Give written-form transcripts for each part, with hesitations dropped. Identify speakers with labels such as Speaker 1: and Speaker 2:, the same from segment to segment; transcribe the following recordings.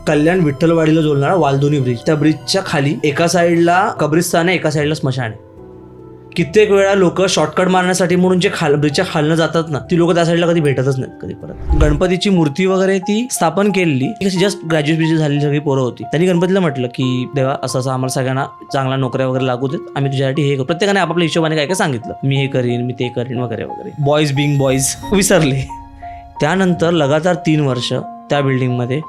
Speaker 1: कल्याण विठ्ठलवाडीला जोडणारा वालदोनी ब्रिज, त्या ब्रिजच्या खाली एका साईडला कब्रिस्तान आहे, एका साईडला स्मशान आहे. कित्येक वेळा लोक शॉर्टकट मारण्यासाठी म्हणून जे ब्रिजच्या खालनं जातात ना, ती लोक त्या साईडला कधी भेटतच नाहीत कधी परत. गणपतीची मूर्ती वगैरे ती स्थापन केलेली, जस्ट ग्रॅज्युएट झालेली सगळी पोरं होती. त्यांनी गणपतीला म्हटलं की देवा असं असं आम्हाला सगळ्यांना चांगला नोकऱ्या वगैरे लागू देत, आम्ही तुझ्यासाठी हे करू. प्रत्येकाने आपापल्या हिशोबाने काय काय सांगितलं, मी हे करीन, मी ते करीन वगैरे वगैरे. बॉईज बिंग बॉईज विसरले. त्यानंतर लगातार 3 वर्ष त्या बिल्डिंगमध्ये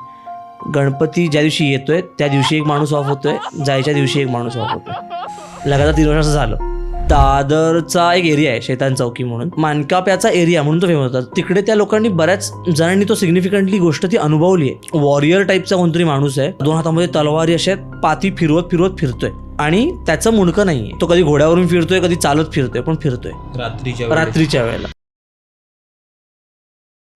Speaker 1: गणपती ज्या दिवशी येतोय त्या दिवशी एक माणूस ऑफ होतोय, जायच्या दिवशी एक माणूस ऑफ होतोय. लगातार 3 वर्ष असं झालं. दादरचा एक एरिया आहे शैतान चौकी म्हणून, मानकाप्याचा एरिया म्हणून तो फेमस होता. तिकडे त्या लोकांनी बऱ्याच जणांनी तो सिग्निफिकंटली गोष्ट ती अनुभवली आहे. वॉरियर टाईपचा कोणतरी माणूस आहे, 2 हातामध्ये तलवारी अशा पाती फिरवत फिरवत फिरतोय आणि त्याचं मुंडकं नाहीये. तो कधी घोड्यावरून फिरतोय, कधी चालत फिरतोय, पण फिरतोय रात्रीच्या वेळेला.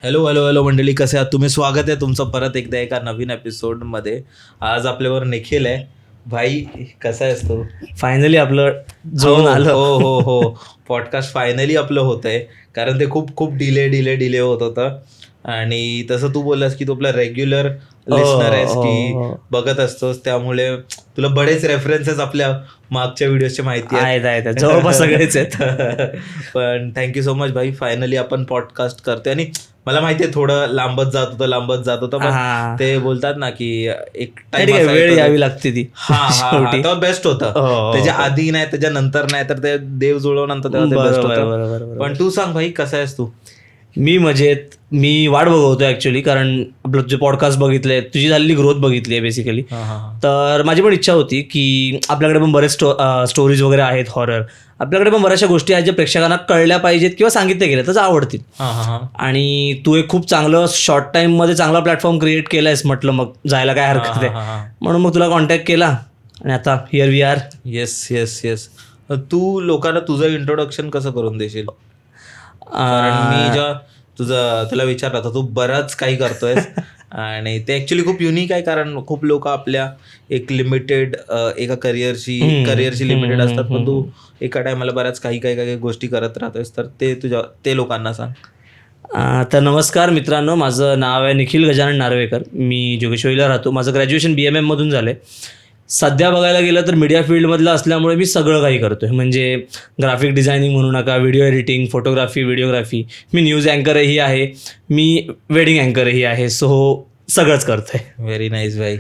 Speaker 2: हॅलो मंडळी, कसे आहात तुम्ही? स्वागत आहे तुमचं परत एकदा एका नवीन एपिसोडमध्ये. आज आपल्यावर निखिल आहे. भाई कसा आहेस तू?
Speaker 1: फायनली आपलं जोन आलं.
Speaker 2: हो पॉडकास्ट फायनली आपलं होतंय, कारण ते खूप डिले होत होतं. आणि तसं तू बोललास की तू आपला रेग्युलर लिस्नर आहेस, की बघत असतोस, त्यामुळे तुला बरेच रेफरन्सेस आपल्या मागच्या व्हिडिओची माहिती
Speaker 1: आहेत, जवळपास सगळेच आहेत.
Speaker 2: पण थँक्यू सो मच भाई, फायनली आपण पॉडकास्ट करतोय. आणि मला माहिती आहे थोडं लांबत जात होतं पण ते बोलतात ना की एक टाइम
Speaker 1: वेळ यावी लागते ती.
Speaker 2: हा बेस्ट होतं. त्याच्या आधी नाही, त्याच्या नंतर नाही, तर ते देव जुळवल्यानंतर तेव्हा ते बेस्ट होतं. पण तू सांग भाई, कसा आहेस तू?
Speaker 1: मी मजेत. मी वाट बघतोय ऍक्च्युअली, कारण आपलं जे पॉडकास्ट बघितले, तुझी झालेली ग्रोथ बघितली आहे बेसिकली. तर माझी पण इच्छा होती की आपल्याकडे पण बरेच स्टोरीज वगैरे आहेत हॉरर, आपल्याकडे पण बऱ्याचशा गोष्टी आहेत ज्या प्रेक्षकांना कळल्या पाहिजेत किंवा सांगितल्या गेल्या तर आवडतील. आणि तू एक खूप चांगलं शॉर्ट टाइम मध्ये चांगला प्लॅटफॉर्म क्रिएट केलायस, म्हटलं मग जायला काय हरकत आहे, म्हणून मग तुला कॉन्टॅक्ट केला आणि आता हिअर वी आर.
Speaker 2: येस. तू लोकांना तुझं इंट्रोडक्शन कसं करून देशील? कारण मी तुला विचारलं तर तू बरंच काही करतोयस आणि ते ऍक्च्युली खूप युनिक आहे, कारण खूप लोक आपल्या एक लिमिटेड एका करिअरशी लिमिटेड असतात, पण तू एका टायमाला बऱ्याच काही गोष्टी करत राहतोयस. तर ते लोकांना सांग.
Speaker 1: तर नमस्कार मित्रांनो, माझं नाव आहे निखिल गजानन नार्वेकर. मी जोगेश्वरीला राहतो. माझं ग्रॅज्युएशन BMM मधून झालंय. सध्या बघायला गेलं तर मीडिया फील्डमधलं असल्यामुळे मी सगळं काही करतोय, म्हणजे ग्राफिक डिझायनिंग म्हणू नका, व्हिडिओ एडिटिंग, फोटोग्राफी, व्हिडिओग्राफी. मी न्यूज अँकरही आहे, मी वेडिंग अँकरही आहे, सो सगळंच करतोय.
Speaker 2: व्हेरी नाईस भाई.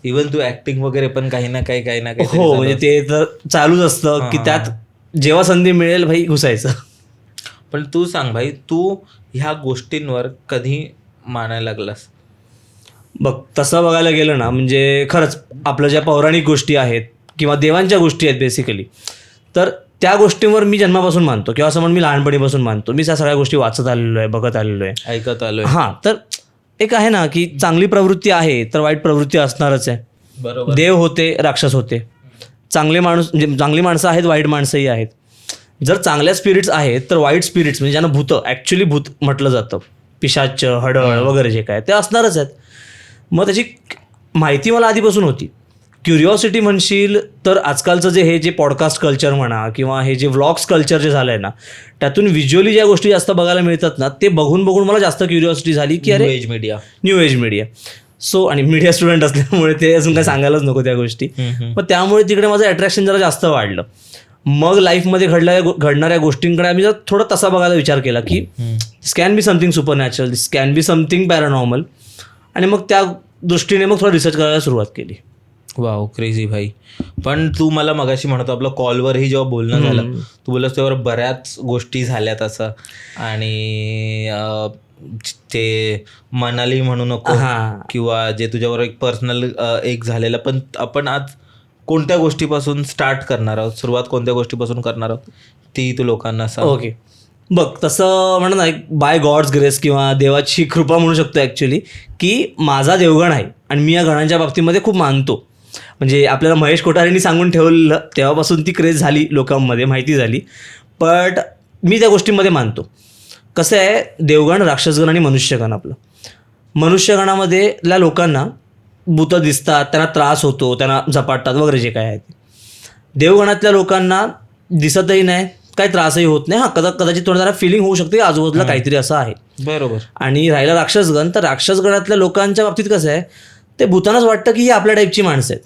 Speaker 2: इव्हन तू ऍक्टिंग वगैरे पण काही ना काही
Speaker 1: हो, म्हणजे ते तर चालूच असतं की त्यात जेव्हा संधी मिळेल भाई घुसायचं.
Speaker 2: पण तू सांग भाई, तू ह्या गोष्टींवर कधी मानायला लागलास?
Speaker 1: बघ, तसं बघायला गेलं ना, म्हणजे खरंच आपल्या ज्या पौराणिक गोष्टी आहेत किंवा देवांच्या गोष्टी आहेत बेसिकली, तर त्या गोष्टींवर मी जन्मापासून मानतो, किंवा असं म्हणून मी लहानपणीपासून मानतो. मी त्या सगळ्या गोष्टी वाचत आलेलो आहे, बघत आलेलो आहे,
Speaker 2: ऐकत आलोय.
Speaker 1: तर एक आहे ना की चांगली प्रवृत्ती आहे तर वाईट प्रवृत्ती असणारच आहे.
Speaker 2: बरोबर.
Speaker 1: देव होते, राक्षस होते, चांगली माणसं आहेत, वाईट माणसंही आहेत. जर चांगल्या स्पिरिट्स आहेत तर वाईट स्पिरिट्स, म्हणजे ज्यांना भूत म्हटलं जातं, पिशाच, हडळ वगैरे जे काय, ते असणारच आहेत. मग त्याची माहिती मला आधीपासून होती. क्युरिओसिटी म्हणशील तर आजकालचं जे हे पॉडकास्ट कल्चर म्हणा, किंवा हे जे व्लॉग्स कल्चर जे झालंय ना, त्यातून व्हिज्युअली ज्या गोष्टी जास्त बघायला मिळतात ना, ते बघून मला जास्त क्युरिओसिटी झाली की अरे न्यू एज मीडिया. सो आणि मीडिया स्टुडंट असल्यामुळे ते अजून काय सांगायलाच नको त्या गोष्टी. मग त्यामुळे तिकडे माझं अट्रॅक्शन जरा जास्त वाढलं. मग लाईफमध्ये घडणाऱ्या गोष्टींकडे आम्ही जर थोडं तसा बघायला विचार केला की this can be something supernatural, this can be something paranormal. आणि मग त्या दृष्टीने मग थोडं रिसर्च करायला सुरुवात केली.
Speaker 2: वाव, क्रेझी भाई. पण तू मला मगाशी म्हणतो आपलं कॉलवरही जेव्हा बोलणं झालं, तू बोललास त्यावर बऱ्याच गोष्टी झाल्यात असं, आणि ते मनाली म्हणू नको किंवा जे तुझ्यावर एक पर्सनल एक झालेलं. पण आपण आज कोणत्या गोष्टीपासून स्टार्ट करणार आहोत, सुरुवात कोणत्या गोष्टीपासून करणार आहोत ती तू लोकांना सांग.
Speaker 1: ओके, बघ, तसं म्हणत ना, बाय गॉड्स ग्रेस किंवा देवाची कृपा म्हणू शकतो ॲक्च्युली, की माझा देवगण आहे आणि मी या गणांच्या बाबतीमध्ये खूप मानतो. म्हणजे आपल्याला महेश कोठारेंनी सांगून ठेवलं तेव्हापासून ती क्रेज झाली, लोकांमध्ये माहिती झाली. बट मी त्या गोष्टींमध्ये मानतो. कसं आहे, देवगण, राक्षसगण आणि मनुष्यगण. आपलं मनुष्यगणामध्येल्या लोकांना भूतं दिसतात, त्यांना त्रास होतो, त्यांना झपाटतात वगैरे जे काय आहे ते. देवगणातल्या लोकांना दिसतही नाही, काही त्रासही होत नाही. कदाचित थोडं जरा फिलिंग होऊ शकते आजूबाजूला काहीतरी असं आहे.
Speaker 2: बरोबर.
Speaker 1: आणि राहिला राक्षसगण, तर राक्षसगणातल्या लोकांच्या बाबतीत कसं आहे, ते भूतानाच वाटतं की ही आपल्या टाईपची माणसं आहेत.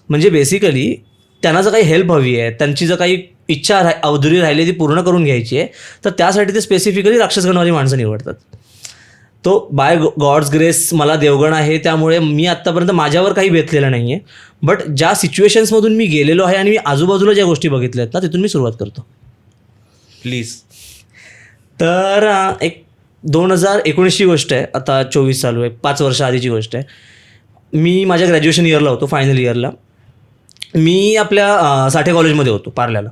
Speaker 1: म्हणजे बेसिकली त्यांना जर काही हेल्प हवी आहे, त्यांची जर काही इच्छा अधुरी राहिली ती पूर्ण करून घ्यायची आहे, तर त्यासाठी ते स्पेसिफिकली राक्षस गणवाली माणसं निवडतात. तो बाय गॉड्स ग्रेस मला देवगण आहे, त्यामुळे मी आत्तापर्यंत माझ्यावर काही बेतलेलं नाही आहे. बट ज्या सिच्युएशन्समधून मी गेलेलो आहे आणि मी आजूबाजूला ज्या गोष्टी बघितल्या आहेत ना, तिथून मी सुरुवात करतो.
Speaker 2: प्लीज.
Speaker 1: तर एक 2019ची गोष्ट आहे, आता 24 चालू आहे, 5 वर्ष आधीची गोष्ट आहे. मी माझ्या ग्रॅज्युएशन इयरला होतो, फायनल इयरला. मी आपल्या साठे कॉलेजमध्ये होतो पार्ल्याला.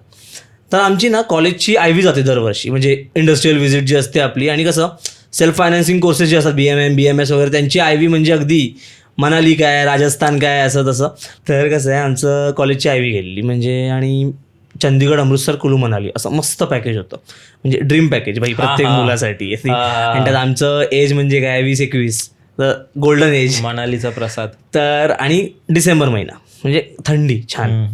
Speaker 1: तर आमची ना कॉलेजची आय व्ही जाते दरवर्षी, म्हणजे इंडस्ट्रियल व्हिजिट जी असते आपली, आणि कसं सेल्फ फायनान्सिंग कोर्सेस जे असतात BMS वगैरे, त्यांची आय व्ही म्हणजे अगदी मनाली काय, राजस्थान काय, असं तसं. तर कसं आहे, आमचं कॉलेजची आय व्ही गेलेली म्हणजे, आणि चंदीगड, अमृतसर, कुलू मनाली असं मस्त पॅकेज होतं, म्हणजे ड्रीम पॅकेज भाई प्रत्येक मुलासाठी. आणि त्यात आमचं एज म्हणजे काय 20-21, तर गोल्डन एज,
Speaker 2: मनालीचा प्रसाद.
Speaker 1: तर आणि डिसेंबर महिना म्हणजे थंडी छान.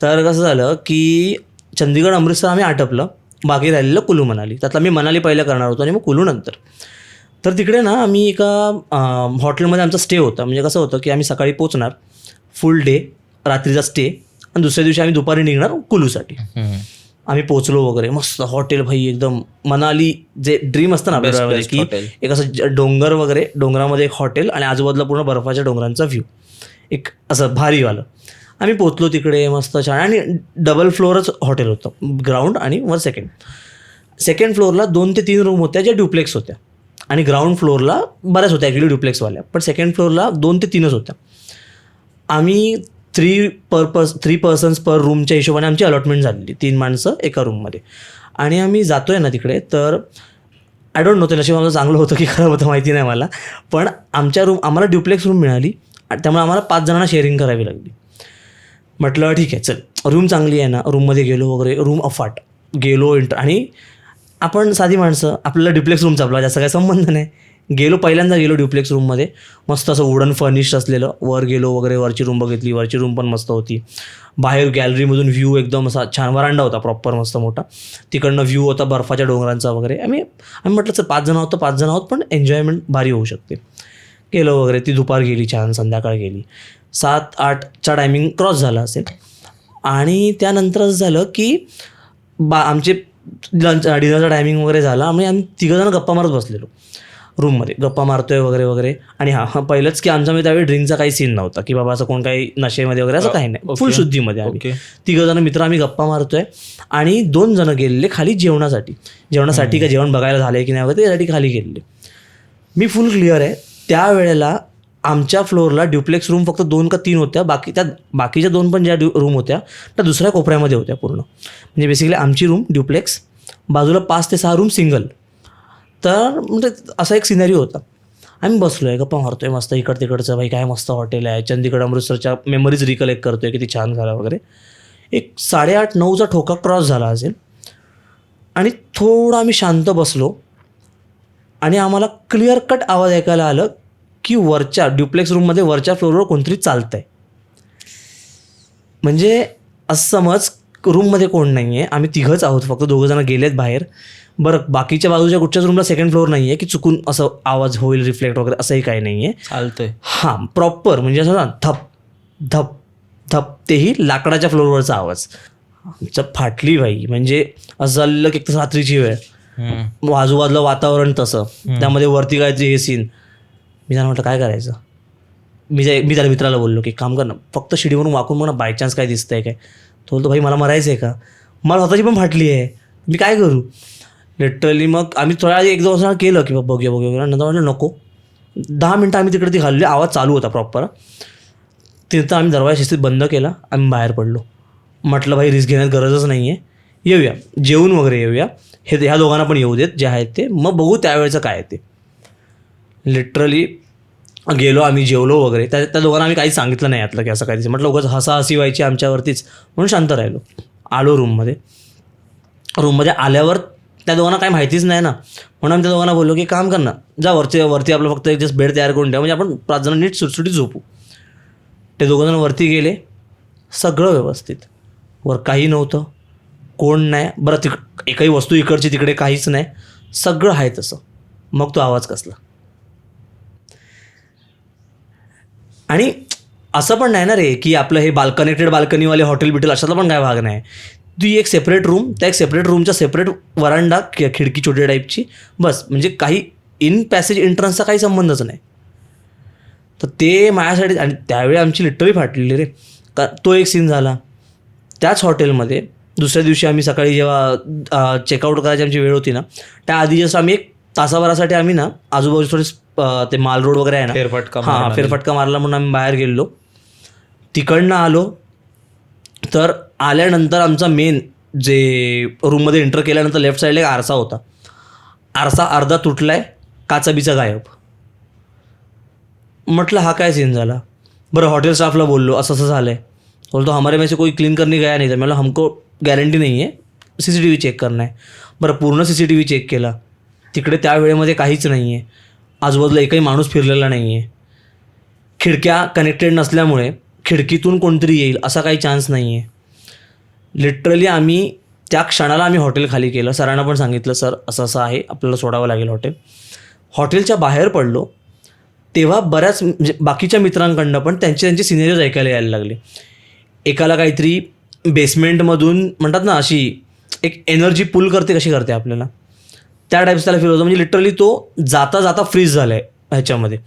Speaker 1: तर कसं झालं की चंदीगड, अमृतसर आम्ही आटपलं, बाकी राहिलेलं कुलू मनाली. त्यातला मी मनाली पहिलं करणार होतो आणि मग कुलू नंतर. तर तिकडे ना आम्ही एका हॉटेलमध्ये आमचा स्टे होता. म्हणजे कसं होतं की आम्ही सकाळी पोचणार, फुल डे रात्रीचा स्टे, आणि दुसऱ्या दिवशी आम्ही दुपारी निघणार कुलूसाठी. आम्ही पोचलो वगैरे, मस्त हॉटेल भाई, एकदम मनाली जे ड्रीम असतं ना आपल्याला, की एक असं डोंगर वगैरे, डोंगरामध्ये एक हॉटेल आणि आजूबाजूला पूर्ण बर्फाच्या डोंगरांचा व्ह्यू, एक असं भारीवालं. आम्ही पोचलो तिकडे मस्त छान, आणि डबल फ्लोअरच हॉटेल होतं, ग्राउंड आणि वर सेकंड फ्लोअरला 2 ते 3 रूम होत्या ज्या ड्युप्लेक्स होत्या, आणि ग्राउंड फ्लोअरला बऱ्याच होत्या ॲक्च्युली ड्युप्लेक्सवाल्या, पण सेकंड फ्लोअरला 2 ते 3च होत्या. आम्ही 3 पर्सन्स पर रूमच्या हिशोबाने आमची अलॉटमेंट झालेली, 3 माणसं एका रूममध्ये. आणि आम्ही जातो आहे ना तिकडे, तर आय डोंट नो ते नशीब आमचं चांगलं होतं की खराब होतं माहिती नाही मला, पण आम्हाला ड्युप्लेक्स रूम मिळाली, आणि त्यामुळे आम्हाला 5 जणांना शेअरिंग करावी लागली. म्हटलं ठीक आहे, चल रूम चांगली आहे ना, रूममध्ये गेलो वगैरे, रूम अफाट गेलो आणि आपण साधी माणसं, आपल्याला ड्युप्लेक्स रूमचा आपला जास्त काही संबंध नाही. पहिल्यांदा गेलो ड्युप्लेक्स रूममध्ये, मस्त असं वुडन फर्निश्ड असलेलं, वर गेलो वगैरे, वरची रूम बघितली, वरची रूम पण मस्त होती. बाहेर गॅलरीमधून व्ह्यू एकदम असा छान, वरांडा होता प्रॉपर मस्त मोठा, तिकडनं व्ह्यू होता बर्फाच्या डोंगरांचा वगैरे. आम्ही म्हटलं चल 5 जण आहोत पण एन्जॉयमेंट भारी होऊ शकते. गेलो वगैरे, ती दुपार गेली छान, संध्याकाळ गेली, 7-8चा टायमिंग क्रॉस झाला असेल. आणि त्यानंतर असं झालं की आमचे डिनरचा टायमिंग वगैरे झाला, आम्ही 3 जण गप्पा मारत बसलेलो रूममध्ये, गप्पा मारतोय वगैरे वगैरे. आणि पहिलंच की आमच्यामध्ये त्यावेळी ड्रिंकचा काही सीन नव्हता, की बाबा असं कोण काही नशेमध्ये वगैरे असं काही नाही, फुल शुद्धीमध्ये आम्ही 3 जण मित्र आम्ही गप्पा मारतोय. आणि 2 जण गेलेले खाली जेवणासाठी का जेवण बघायला झालंय की नाही वगैरे, त्यासाठी खाली गेलेले. मी फुल क्लिअर आहे, त्यावेळेला आमच्या फ्लोअरला ड्युप्लेक्स रूम फक्त 2 का 3 होत्या, बाकीच्या 2 पण ज्या रूम होत्या त्या दुसऱ्या कोपऱ्यामध्ये होत्या पूर्ण. म्हणजे बेसिकली आमची रूम ड्युप्लेक्स, बाजूला 5 ते 6 रूम सिंगल. तर म्हणजे असा एक सिनेरिओ होता. आम्ही बसलो आहे, गप्पा मारतोय मस्त, इकडं तिकडचं भाई काय मस्त हॉटेल आहे, चंदीगड अमृतसरच्या मेमरीज रिकलेक्ट करतोय, किती छान झाला वगैरे. एक 8:30-9चा ठोका क्रॉस झाला असेल, आणि थोडं आम्ही शांत बसलो, आणि आम्हाला क्लिअर कट आवाज ऐकायला आलं की वरच्या ड्युप्लेक्स रूममध्ये वरच्या फ्लोअरवर कोणतरी चालतंय. म्हणजे असं समज रूममध्ये कोण नाही आहे, आम्ही 3घंच आहोत फक्त, 2 जण गेलेत बाहेर. बरं, बाकीच्या बाजूच्या कुठच्याच रूमला सेकंड फ्लोअर नाही आहे की चुकून असं आवाज होईल रिफ्लेक्ट वगैरे, असंही काही नाही आहे, चालतंय. हां, प्रॉपर म्हणजे असं ना धप धप धप, तेही लाकडाच्या फ्लोअरवरचा आवाज. आमचं फाटली बाई, म्हणजे असं झालेलं की एक तर रात्रीची वेळ, आजूबाजूला वातावरण तसं, त्यामध्ये वरती काहीतरी हे सीन. मी त्याला म्हटलं काय करायचं. मी त्याला मित्राला बोललो की काम कर ना, फक्त शिडीवरून वाकून बघ ना, बाय चान्स काय दिसतंय काय. तो बोलतो भाई मला मरायचं आहे का, मला स्वतःची पण फाटली आहे, मी काय करू. लिटरली मग आम्ही थोड्या आधी 1-2 वर्षांना केलं की बघूया, नंतर म्हटलं नको. 10 मिनटं आम्ही तिकडे ती घालली, आवाज चालू होता प्रॉपर. तिथं आम्ही दरवाजा शिस्तीत बंद केला, आम्ही बाहेर पडलो. म्हटलं भाई रिस्क घेण्यात गरजच नाही आहे, येऊया जेवून वगैरे येऊया, ह्या दोघांना पण येऊ देत जे आहेत ते, मग बघू त्यावेळेचं काय ते. लिटरली गेलो आम्ही, जेवलो वगैरे, त्या दोघांना आम्ही काही सांगितलं नाही यातलं की असं काही. म्हटलं उगाच हसाहसी व्हायची आमच्यावरतीच, म्हणून शांत राहिलो. आलो रूममध्ये आल्यावर त्या दोघांना काही माहितीच नाही ना, म्हणून आम्ही त्या दोघांना बोललो की काम कर ना, जा वरती आपलं फक्त एक जस्ट बेड तयार करून द्या, म्हणजे आपण 5 जण नीट सुटसुटीत झोपू. ते 2 जण वरती गेले, सगळं व्यवस्थित, वर काही नव्हतं, कोण नाही. बरं, एकही वस्तू इकडची तिकडे काहीच नाही, सगळं आहे तसं. मग तो आवाज कसला. आणि असं पण नाही ना रे की आपलं हे कनेक्टेड बाल्कनीवाले हॉटेल बिटेल अशातला पण काय भाग नाही. ती एक सेपरेट रूम, त्या एक सेपरेट रूमचा सेपरेट वरांडा, खिडकी छोटी टाईपची, बस. म्हणजे काही इन पॅसेज एंट्रन्सचा काही संबंधच नाही. तर ते माझ्यासाठी, आणि त्यावेळी आमची लिटरली फाटलेली रे. का तो एक सीन झाला. त्याच हॉटेलमध्ये दुसऱ्या दिवशी आम्ही सकाळी जेव्हा चेकआउट करायची आमची वेळ होती ना, त्या आधी जसं आम्ही एक तासाभरासाठी आम्ही ना आजूबाजू थोडे ते माल रोड वगैरे आहे ना, फेरफटका मारला म्हणून आम्ही बाहेर गेलो. तिकडनं आलो. तर आल्यानंतर आमचा मेन जे रूममध्ये एंटर केल्यानंतर लेफ्ट साईडला एक आरसा होता. आरसा अर्धा तुटलाय, काचाबीचा गायब. म्हटलं हा काय सीन झाला. बरं हॉटेल स्टाफला बोललो असं असं झालं आहे. बोलतो हमारे में से कोई क्लीन करने गया नहीं था. मला हमको गॅरंटी नाही आहे, CCTV चेक करना आहे. बरं पूर्ण CCTV चेक केला. तिकडे त्या वेळेमध्ये काहीच नाही आहे. आजूबाजूला एकही माणूस फिरलेला नाही आहे. खिडक्या कनेक्टेड नसल्यामुळे खिडकीतून कोणतरी येईल असा काही चान्स नाही आहे. लिटरली आम्ही त्या क्षणाला आम्ही हॉटेल खाली केलं. सरांना पण सांगितलं सर असं असं आहे, आपल्याला सोडावं लागेल हॉटेल. हॉटेलच्या बाहेर पडलो तेव्हा बऱ्याच म्हणजे बाकीच्या मित्रांकडनं पण त्यांचे सिनेरियोज ऐकायला यायला लागले. एकाला काहीतरी बेसमेंटमधून म्हणतात ना अशी एक एनर्जी पुल करते, कशी करते आपल्याला, त्या टाईप्स त्याला फील होतं. म्हणजे लिटरली तो जाता जाता फ्रीज झाला आहे ह्याच्यामध्ये.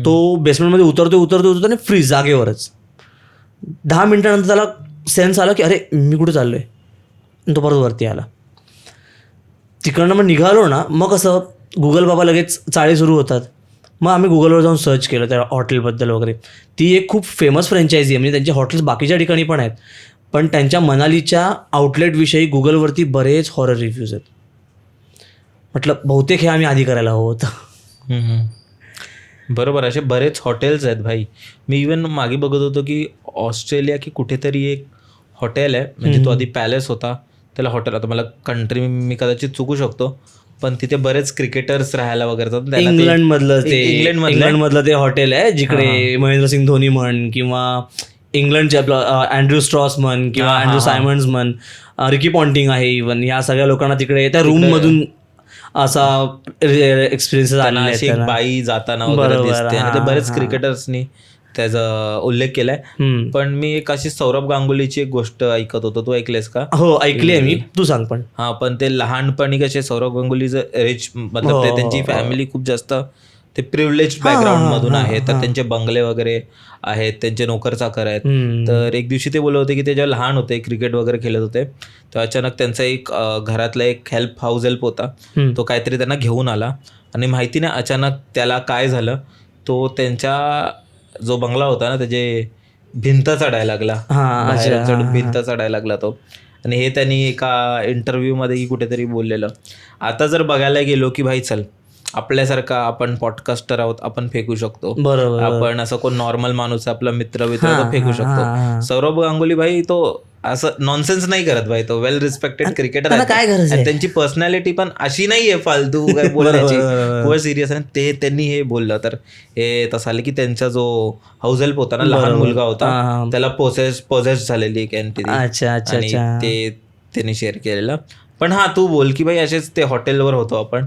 Speaker 1: तो बेसमेंटमध्ये उतरतो आणि फ्रीज जागेवरच. 10 मिनिटानंतर त्याला सेन्स आला की अरे मी कुठे चाललो आहे. तो परत वरती आला. तिकडनं मग निघालो ना, मग कसं गुगल बाबा लगेच चाळे सुरू होतात. मग आम्ही गुगलवर जाऊन सर्च केलं त्या हॉटेलबद्दल वगैरे. ती एक खूप फेमस फ्रँचायझी आहे, म्हणजे त्यांचे हॉटेल्स बाकीच्या ठिकाणी पण आहेत, पण त्यांच्या मनालीच्या आउटलेटविषयी गुगलवरती बरेच हॉरर रिव्ह्यूज आहेत. म्हटलं बहुतेक हे आम्ही आधी करायला हवं होतं.
Speaker 2: बरोबर, असे बरेच हॉटेल्स आहेत भाई. मी इवन मागे बघत होतो की ऑस्ट्रेलिया की कुठेतरी एक हॉटेल आहे, म्हणजे तो आधी पॅलेस होता, त्याला हॉटेल. आता मला कंट्री मी कदाचित चुकू शकतो, पण तिथे बरेच क्रिकेटर्स राहायला वगैरे जातात. इंग्लंडमधलं ते हॉटेल आहे जिकडे
Speaker 1: महेंद्रसिंग धोनी म्हण, किंवा इंग्लंडचे आपलं अँड्रू स्ट्रॉस म्हण, किंवा अँड्रू सायमन्स म्हण, रिकी पॉन्टिंग आहे इवन, या सगळ्या लोकांना तिकडे त्या रूममधून असा एक्सपिरियन्स आला.
Speaker 2: अशी एक बाई जाताना वगैरे दिसते, आणि ते बरेच क्रिकेटर्सनी त्याचा उल्लेख केलाय. पण मी एक अशी सौरभ गांगुलीची एक गोष्ट ऐकत होतो, तू ऐकलेस का?
Speaker 1: हो ऐकली आहे मी, तू सांग. पण
Speaker 2: हा, पण ते लहानपणी कसे सौरभ गांगुलीचं रिच, मतलब ते त्यांची फॅमिली खूप जास्त ते प्रिव्हिलेज बॅकग्राऊंड मधून आहे, तर त्यांचे बंगले वगैरे आहेत, त्यांचे नोकर चाकर आहेत. तर एक दिवशी ते बोलत होते की ते जेव्हा लहान होते, क्रिकेट वगैरे खेळत होते, तर अचानक त्यांचा एक घरातला एक हाऊस हेल्प होता, तो काहीतरी त्यांना घेऊन आला, आणि माहिती नाही अचानक त्याला काय झालं, तो त्यांच्या जो बंगला होता ना त्याचे भिंत चढायला लागला, भिंत चढायला लागला तो. आणि हे त्यांनी एका इंटरव्ह्यूमध्ये की कुठेतरी बोललेलं. आता जर बघायला गेलो की भाई चल, आपल्यासारखा आपण पॉडकास्टर आहोत, आपण फेकू शकतो,
Speaker 1: बरोबर,
Speaker 2: आपण असं कोण नॉर्मल माणूस आपला मित्र फेकू शकतो. सौरभ गांगुली भाई तो असं नॉनसेन्स नाही करत भाई, तो वेल रिस्पेक्टेड क्रिकेटर आहे, आणि त्यांची पर्सनॅलिटी पण अशी नाहीये फालतू काय बोलण्याची, खूप सिरियस आहे. ते त्यांनी हे बोललं, तर हे तसं आलं की त्यांचा जो हाऊस हेल्प होता ना, लहान मुलगा होता, त्याला पोसेस झालेली एक एंटिटी, आणि ते त्यांनी शेअर केलेलं. पण हा, तू बोल की भाई असेच ते हॉटेलवर होतो आपण.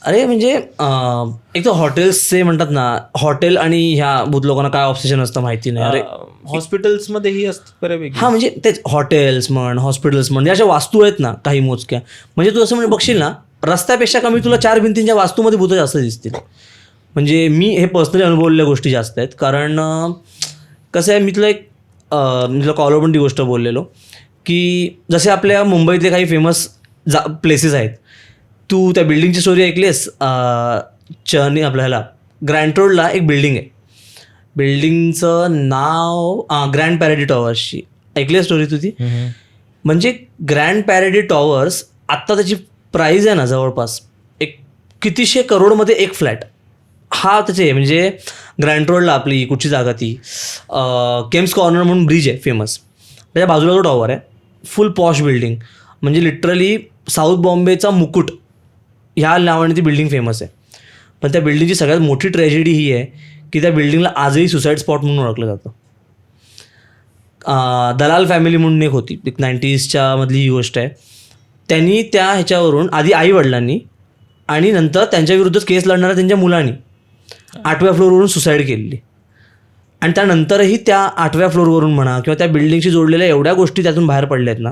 Speaker 1: अरे म्हणजे एक तर हॉटेल्सचे म्हणतात ना, हॉटेल आणि ह्या भूत लोकांना काय ऑब्सेशन असतं माहिती नाही. अरे
Speaker 2: हॉस्पिटल्समध्येही असतं बऱ्यापैकी.
Speaker 1: हा, म्हणजे तेच हॉटेल्स म्हण, हॉस्पिटल्स म्हण, अशा वास्तू आहेत ना काही मोजक्या. म्हणजे तू असं म्हणजे बघशील ना, रस्त्यापेक्षा कमी तुला 4 भिंतींच्या वास्तूमध्ये भूत जास्त दिसतील. म्हणजे मी हे पर्सनली अनुभवलेल्या गोष्टी जास्त आहेत. कारण कसं आहे, मी तुला कॉलवर पण ती गोष्ट बोललेलो की जसे आपल्या मुंबईतले काही फेमस प्लेसेस आहेत, तू त्या बिल्डिंगची स्टोरी ऐकलीस? चर्नी आपल्या ह्याला ग्रँड रोडला एक बिल्डिंग आहे, बिल्डिंगचं नाव ग्रँड पॅरेडी टॉवर्सची. ऐकली स्टोरी तू ती? म्हणजे ग्रँड पॅरेडी टॉवर्स आत्ता त्याची प्राईज आहे ना जवळपास एक कितीशे करोडमध्ये एक फ्लॅट. हा त्याचे म्हणजे ग्रँड रोडला आपली कुठची जागा ती केम्स कॉर्नर म्हणून ब्रिज आहे फेमस, त्याच्या बाजूला जो टॉवर आहे, फुल पॉश बिल्डिंग. म्हणजे लिटरली साऊथ बॉम्बेचा मुकुट ह्या नावाने ती बिल्डिंग फेमस आहे. पण त्या बिल्डिंगची सगळ्यात मोठी ट्रॅजेडी ही आहे की त्या बिल्डिंगला आजही सुसाईड स्पॉट म्हणून ओळखलं जातं. दलाल फॅमिली म्हणून एक होती, एक 90sच्या मधली ही गोष्ट आहे. त्यांनी त्या ह्याच्यावरून आधी आई वडिलांनी आणि नंतर त्यांच्या विरुद्धच केस लढणाऱ्या त्यांच्या मुलांनी 8व्या फ्लोअरवरून सुसाईड केलेली. आणि त्यानंतरही त्या 8व्या फ्लोअरवरून म्हणा किंवा त्या बिल्डिंगशी जोडलेल्या एवढ्या गोष्टी त्यातून बाहेर पडल्या आहेत ना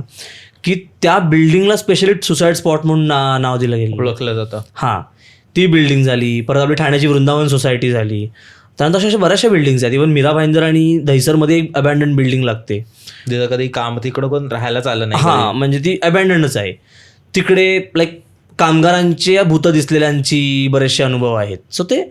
Speaker 1: की त्या बिल्डिंगला स्पेशली सुसाईड स्पॉट म्हणून नाव दिलं गेलं,
Speaker 2: ओळखलं जातं.
Speaker 1: हां. ती बिल्डिंग झाली, परत आपली ठाण्याची वृंदावन सोसायटी झाली, त्यानंतर अशा बऱ्याचशा बिल्डिंग्स आहेत. इव्हन मीरा भाईंदर आणि दहिसरमध्ये एक अबॅन्डन बिल्डिंग लागते,
Speaker 2: तिथं कधी काम तिकडं कोण राहायलाच आलं नाही.
Speaker 1: हां, म्हणजे ती अबॅन्डनच आहे. तिकडे लाईक कामगारांच्या भूत दिसलेल्यांची बरेचसे अनुभव आहेत. सो ते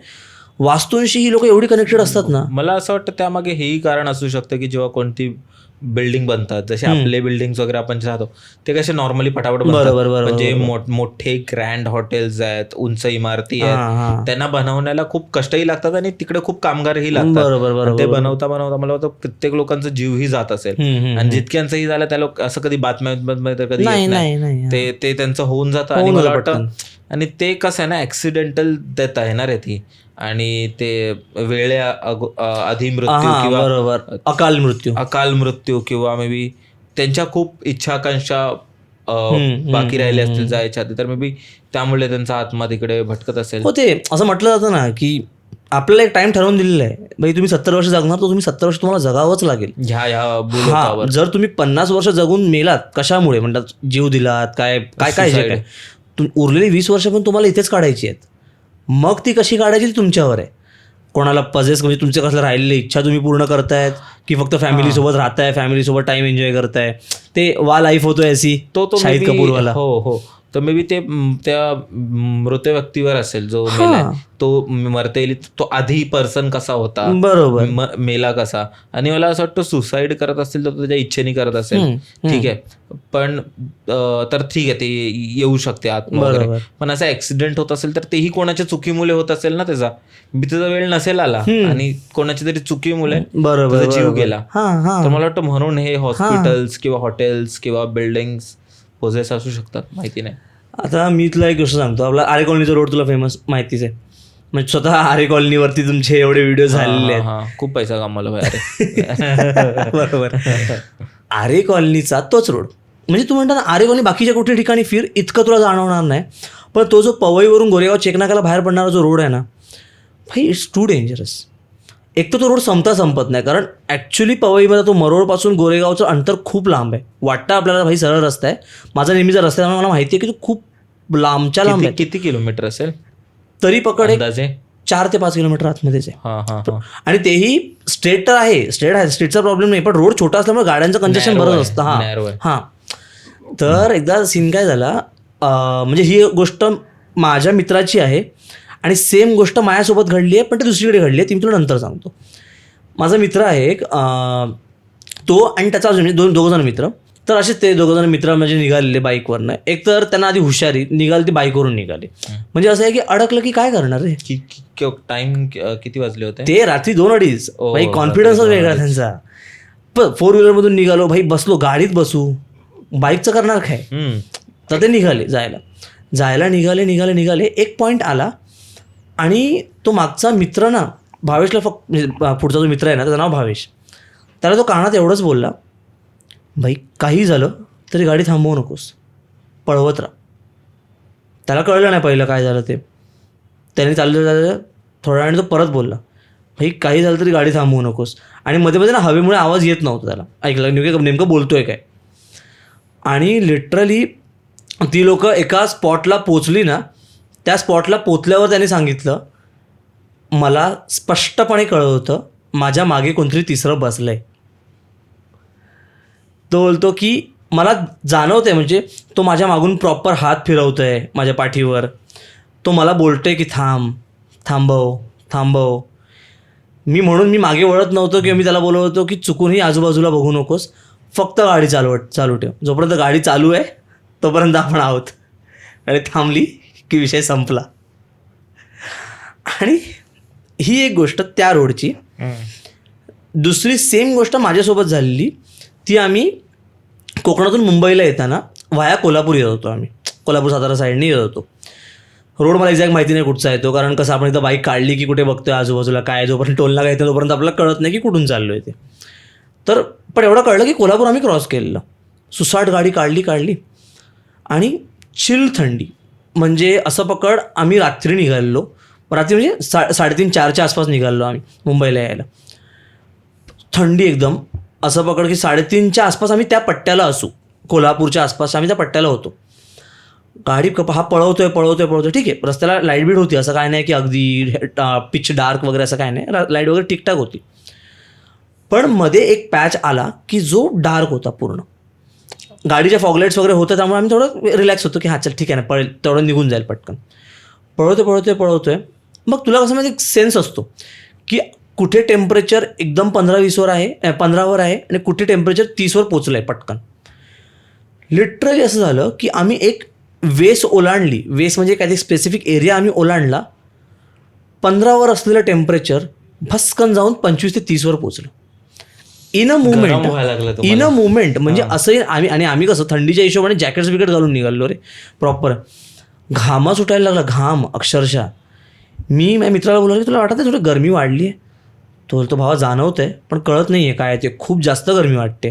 Speaker 1: वास्तूंशी ही लोक एवढी कनेक्टेड असतात ना.
Speaker 2: मला असं वाटतं त्यामागे हेही कारण असू शकतं की जेव्हा कोणती बिल्डिंग बनतात, जसे आपले बिल्डिंग वगैरे आपण राहतो ते कसे नॉर्मली फटाफट बनतात.
Speaker 1: बरोबर.
Speaker 2: म्हणजे मोठे ग्रँड हॉटेल्स आहेत, उंच इमारती आहेत, त्यांना बनवण्याला खूप कष्टही लागतात आणि तिकडे खूप कामगारही लागतात.
Speaker 1: बरोबर.
Speaker 2: ते बनवता मला वाटतं प्रत्येक लोकांचा जीवही जात असेल. आणि जितक्यांचंही झालं त्या लोक असं कधी बातम्या तर कधी येत नाही. ते त्यांचं होऊन जातं. आणि मला वाटतं आणि ते कसं आहे ना, ऍक्सिडेंटल डेथ आहे ना रे ती, आणि ते आधी मृत्यू किंवा
Speaker 1: बरोबर
Speaker 2: अकाल मृत्यू किंवा मे बी त्यांच्या खूप इच्छाकांक्षा बाकी राहिल्या असतील जायच्या आधी, तर मे बी त्यामुळे त्यांचा आत्मा तिकडे भटकत असेल.
Speaker 1: हो, ते असं म्हटलं जातं ना की आपल्याला एक टाइम ठरवून दिलेला आहे, भाई तुम्ही 70 वर्ष जगणार तर तुम्ही 70 वर्ष तुम्हाला जगावंच लागेल.
Speaker 2: ह्या
Speaker 1: जर तुम्ही 50 वर्ष जगून मेलात, कशामुळे म्हणतात, जीव दिलात, काय उरलेली 20 वर्ष पण तुम्हाला इथेच काढायची आहेत. मग ती कशी काढायची ती तुमच्यावर आहे. कोणाला पजेस म्हणजे तुमचे कसलं राहिलेली इच्छा तुम्ही पूर्ण करतायत की फक्त फॅमिलीसोबत राहताय, फॅमिलीसोबत टाइम एन्जॉय करताय. ते वा लाईफ होतोय अशी तो शाहिद कपूरवाला.
Speaker 2: हो, तर मे बी ते त्या मृत व्यक्तीवर असेल जो मेलाय, तो मरता येईल तो आधी पर्सन कसा होता,
Speaker 1: बरोबर,
Speaker 2: मेला कसा. आणि मला असं वाटतं सुसाईड करत असेल तर त्याच्या इच्छेने करत असेल, ठीक आहे, पण तर ठीक आहे ते येऊ शकते आत्मा वगैरे. पण असा ऍक्सिडेंट होत असेल तर तेही कोणाच्या चुकीमुळे होत असेल ना, त्याचा वेळ नसेल आला आणि कोणाच्या तरी चुकीमुळे जीव गेला. तर मला वाटतं म्हणून हे हॉस्पिटल्स किंवा हॉटेल्स किंवा बिल्डिंग्स पोझेस असू शकतात, माहिती नाही.
Speaker 1: आता मी तुला एक गोष्ट सांगतो, आपला आरे कॉलनीचा रोड तुला फेमस माहितीच आहे. म्हणजे स्वतः आरे कॉलनीवरती तुमचे एवढे व्हिडिओ झालेले आहेत,
Speaker 2: खूप पैसा कमावला
Speaker 1: बरोबर. आरे कॉलनीचा तोच रोड, म्हणजे तू म्हणता ना आरे कॉलनी बाकीच्या कुठल्या ठिकाणी फिर इतकं तुला जाणवणार नाही, पण तो जो पवईवरून गोरेगाव चेकनाकाला बाहेर पडणारा जो रोड आहे ना भाई, इट्स टू डेंजरस. एक तर तो रोड संपत नाही, कारण ॲक्च्युली पवईमध्ये तो मरोडपासून गोरेगावचं अंतर खूप लांब आहे. वाटतं आपल्याला भाई सरळ रस्ता आहे, माझा नेहमीचा रस्ता आहे, मला माहिती आहे की तो खूप लांबच्या लांब आहे.
Speaker 2: किती किलोमीटर असेल
Speaker 1: तरी पकड
Speaker 2: अंदाजे?
Speaker 1: 4 ते 5 किलोमीटर आतमध्येच आहे. आणि तेही स्ट्रेट तर आहे, स्ट्रेटचा प्रॉब्लेम नाही, पण रोड छोटा असल्यामुळे गाड्यांचं कंजेशन बरंच असतं. हां तर एकदा सीन काय झाला, म्हणजे ही गोष्ट माझ्या मित्राची आहे आणि सेम गोष्ट माझ्यासोबत घडली आहे, पण ती दुसरीकडे घडली आहे, ती मी तुला नंतर सांगतो. माझा मित्र आहे एक, तो आणि त्याचा अजून दोघं जण मित्र. तर असेच ते दोघं जण मित्र म्हणजे निघालेले बाईकवरनं. एक तर त्यांना आधी हुशारी निघाली, ती बाईकवरून निघाली. म्हणजे असं आहे की अडकलं की काय करणार रे.
Speaker 2: टाइम किती वाजले होते
Speaker 1: ते रात्री 2-2:30. भाई कॉन्फिडन्सच वेगळा त्यांचा. 4 व्हीलरमधून निघालो भाई, बसलो गाडीत बसू, बाईकचं करणार काय. तर ते निघाले जायला निघाले. एक पॉईंट आला आणि तो मागचा मित्र ना भावेशला, फक्त पुढचा जो मित्र आहे ना त्याचं नाव भावेश, त्याला तो कानात एवढंच बोलला, भाई काही झालं तरी गाडी थांबवू नकोस, पळवत राहा. त्याला कळलं नाही पहिलं काय झालं ते. त्याने चाललं थोड्या वेळाने तो परत बोलला, भाई काही झालं तरी गाडी थांबवू नकोस. आणि मध्ये मध्ये ना हवेमुळे आवाज येत नव्हता, त्याला ऐकलं नेमकं बोलतोय काय. आणि लिटरली ती लोक एका स्पॉटला पोचली ना, त्या स्पॉटला पोचल्यावर त्याने सांगितलं, मला स्पष्टपणे कळलं होतं माझ्या मागे कोणतरी तिसरं बसलंय. तो बोलतो की मला जाणवतंय, म्हणजे तो माझ्या मागून प्रॉपर हात फिरवतोय माझ्या पाठीवर, तो मला बोलतोय की थांबव. म्हणून मी मागे वळत नव्हतो किंवा मी त्याला बोलत होतो की चुकूनही आजूबाजूला बघू नकोस, फक्त गाडी चालू ठेव. जोपर्यंत गाडी चालू आहे तोपर्यंत आपण आहोत, आणि थांबली की विषय संपला. आणि ही एक गोष्ट त्या रोडची. दुसरी सेम गोष्ट माझ्यासोबत झालेली, ती आम्ही कोकणातून मुंबईला येताना वाया कोल्हापूर येत होतो. आम्ही कोल्हापूर सातारा साईडने येत होतो. रोड मला एक्झॅक्ट माहिती नाही कुठचा येतो, कारण कसं आपण इथं बाईक काढली की कुठे बघतोय आजूबाजूला काय, जोपर्यंत टोलला काय येतं तोपर्यंत आपल्याला कळत नाही की कुठून चाललो आहे ते. तर पण एवढं कळलं की कोल्हापूर आम्ही क्रॉस केलेलं. सुसाट गाडी काढली आणि चिल थंडी. म्हणजे असं पकड, आम्ही रात्री निघालेलो, रात्री म्हणजे 3:30-4च्या आसपास निघालो आम्ही मुंबईला यायला. थंडी एकदम, असं पकड की 3:30च्या आसपास आम्ही त्या पट्ट्याला असू, कोल्हापूरच्या आसपास आम्ही त्या पट्ट्याला होतो. गाडी हा पळवतोय, ठीक आहे, रस्त्याला लाईट बीट होती, असं काय नाही की अगदी पिच डार्क वगैरे असं काय नाही, लाईट वगैरे ठीकठाक होती. पण मध्ये एक पॅच आला की जो डार्क होता पूर्ण, गाडीच्या फॉगलाईट्स वगैरे होतं, त्यामुळे आम्ही थोडं रिलॅक्स होतो की हां चल ठीक आहे ना, पळेल तेवढं निघून जाईल पटकन. पळवतोय. मग तुला कसं माहिती सेन्स असतो की कुठे टेम्परेचर एकदम 15-20वर आहे, 15वर आहे आणि कुठे टेम्परेचर 30वर पोचलं आहे पटकन. लिटरली असं झालं की आम्ही एक वेस ओलांडली, वेस म्हणजे काहीतरी स्पेसिफिक एरिया आम्ही ओलांडला, 15वर असलेलं टेम्परेचर भस्कन जाऊन 25 ते 30वर पोचलं. इन अ मुवमेंट म्हणजे असंही आम्ही कसं थंडीच्या हिशोबाने जॅकेट्स बिकेट घालून निघालो रे प्रॉपर. घामा सुटायला लागला, घाम अक्षरशः. मी माझ्या मित्राला बोललो की तुला वाटत आहे थोडी गरमी वाढली आहे? तो भावा जाणवत आहे पण कळत नाही आहे काय ते, खूप जास्त गरमी वाटते.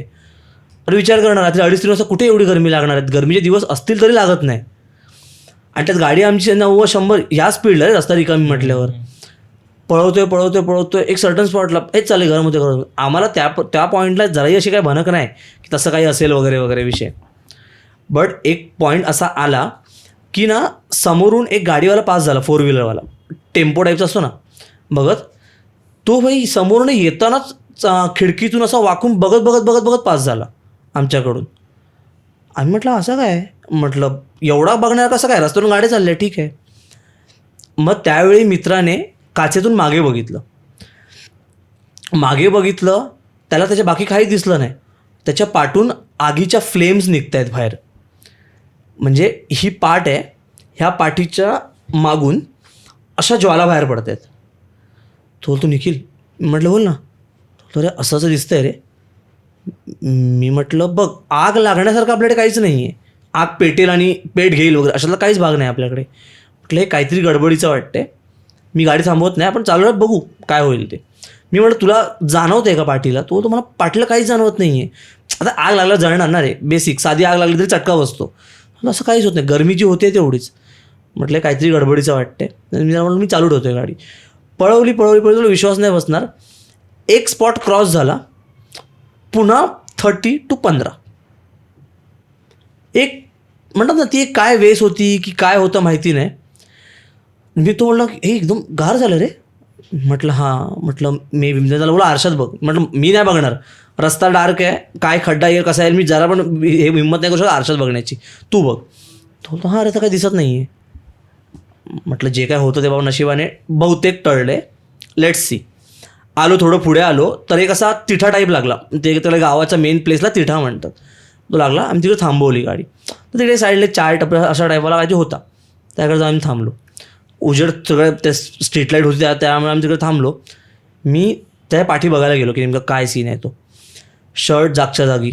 Speaker 1: अरे विचार करणार, रात्री 2:30-3 वाजता कुठे एवढी गरमी लागणार आहेत, गरमीचे दिवस असतील तरी लागत नाही. आणि त्यात गाडी आमची 90-100 ह्या स्पीडला रे, रस्ता रिकामी म्हटल्यावर. पळवतोय एक सर्टन स्पॉटला हेच चालले गरम होते. आम्हाला त्या पॉईंटला जराही अशी काही भनक नाही की तसं काही असेल वगैरे विषय. बट एक पॉईंट असा आला की ना, समोरून एक गाडीवाला पास झाला, 4 व्हीलरवाला, टेम्पो टाईपचा असतो ना बघत, तो भाई समोरून येतानाच खिडकीतून असा वाकून बघत पास झाला आमच्याकडून. आम्ही म्हटलं असं काय, म्हटलं एवढा बघण्याला कसं काय, रस्त्यावरून गाडी चालल्या ठीक आहे. मग त्यावेळी मित्राने काचेतून मागे बघितलं, त्याला त्याच्या बाकी काही दिसलं नाही. त्याच्या पाठून आगीच्या फ्लेम्स निघत आहेत बाहेर, म्हणजे ही पाट आहे, ह्या पाठीच्या मागून अशा ज्वाला बाहेर पडत आहेत. तो बोलतो निखिल, म्हटलं बोल ना. तो रे असंच दिसतंय रे. मी म्हटलं बघ, आग लागण्यासारखं आपल्याकडे काहीच नाही आहे, आग पेटेल आणि पेट घेईल वगैरे अशातला काहीच भाग नाही आपल्याकडे. म्हटलं हे काहीतरी गडबडीचं वाटतंय, मी गाडी थांबवत नाही, आपण चालू बघू काय होईल ते. मी म्हटलं तुला जाणवतंय का पाठीला? तो मला पाठीला काहीच जाणवत नाही आहे. आता आग लागला जळणार ना रे, बेसिक साधी आग लागली तरी चटका बसतो, असं काहीच होत नाही, गरमी जी होते तेवढीच. म्हटलं काहीतरी गडबडीचं वाटतंय. मी चालू ठेवतोय गाडी. पळवली तुला विश्वास नाही बसणार, एक स्पॉट क्रॉस झाला, पुन्हा 30 to 15 एक म्हणतात ना, ती एक काय वेस होती की काय होतं माहिती नाही. मी तो बोलला हे एकदम गार झालं रे. म्हटलं हां, म्हटलं मी त्याला बोला आरशात बघ. म्हटलं मी नाही बघणार, रस्ता डार्क आहे, काय खड्डा येईल कसा येईल, मी जरा पण हे हिंमत नाही करू शकत आरशात बघण्याची, तू बघ. तो बोलतो हां, रस्ता काही दिसत नाही आहे. म्हटलं जे काय होतं ते बाबा नशिबाने बहुतेक टळले, लेट्स सी. आलो थोडं पुढे आलो तर एक असा तिठा टाईप लागला, ते त्याला गावाच्या मेन प्लेसला तिठा म्हणतात, तो लागला. आम्ही तिकडे थांबवली गाडी. तर तिकडे साईडला 4 टपऱ्या अशा टाईपवाला काहीतरी होता, त्याकडे जाऊन आम्ही थांबलो. उजेड सगळं त्या स्ट्रीट लाईट होती त्यामुळे आम्ही तिकडे थांबलो. मी त्या पाठी बघायला गेलो की नेमकं काय सीन आहे तो. शर्ट जागच्या जागी,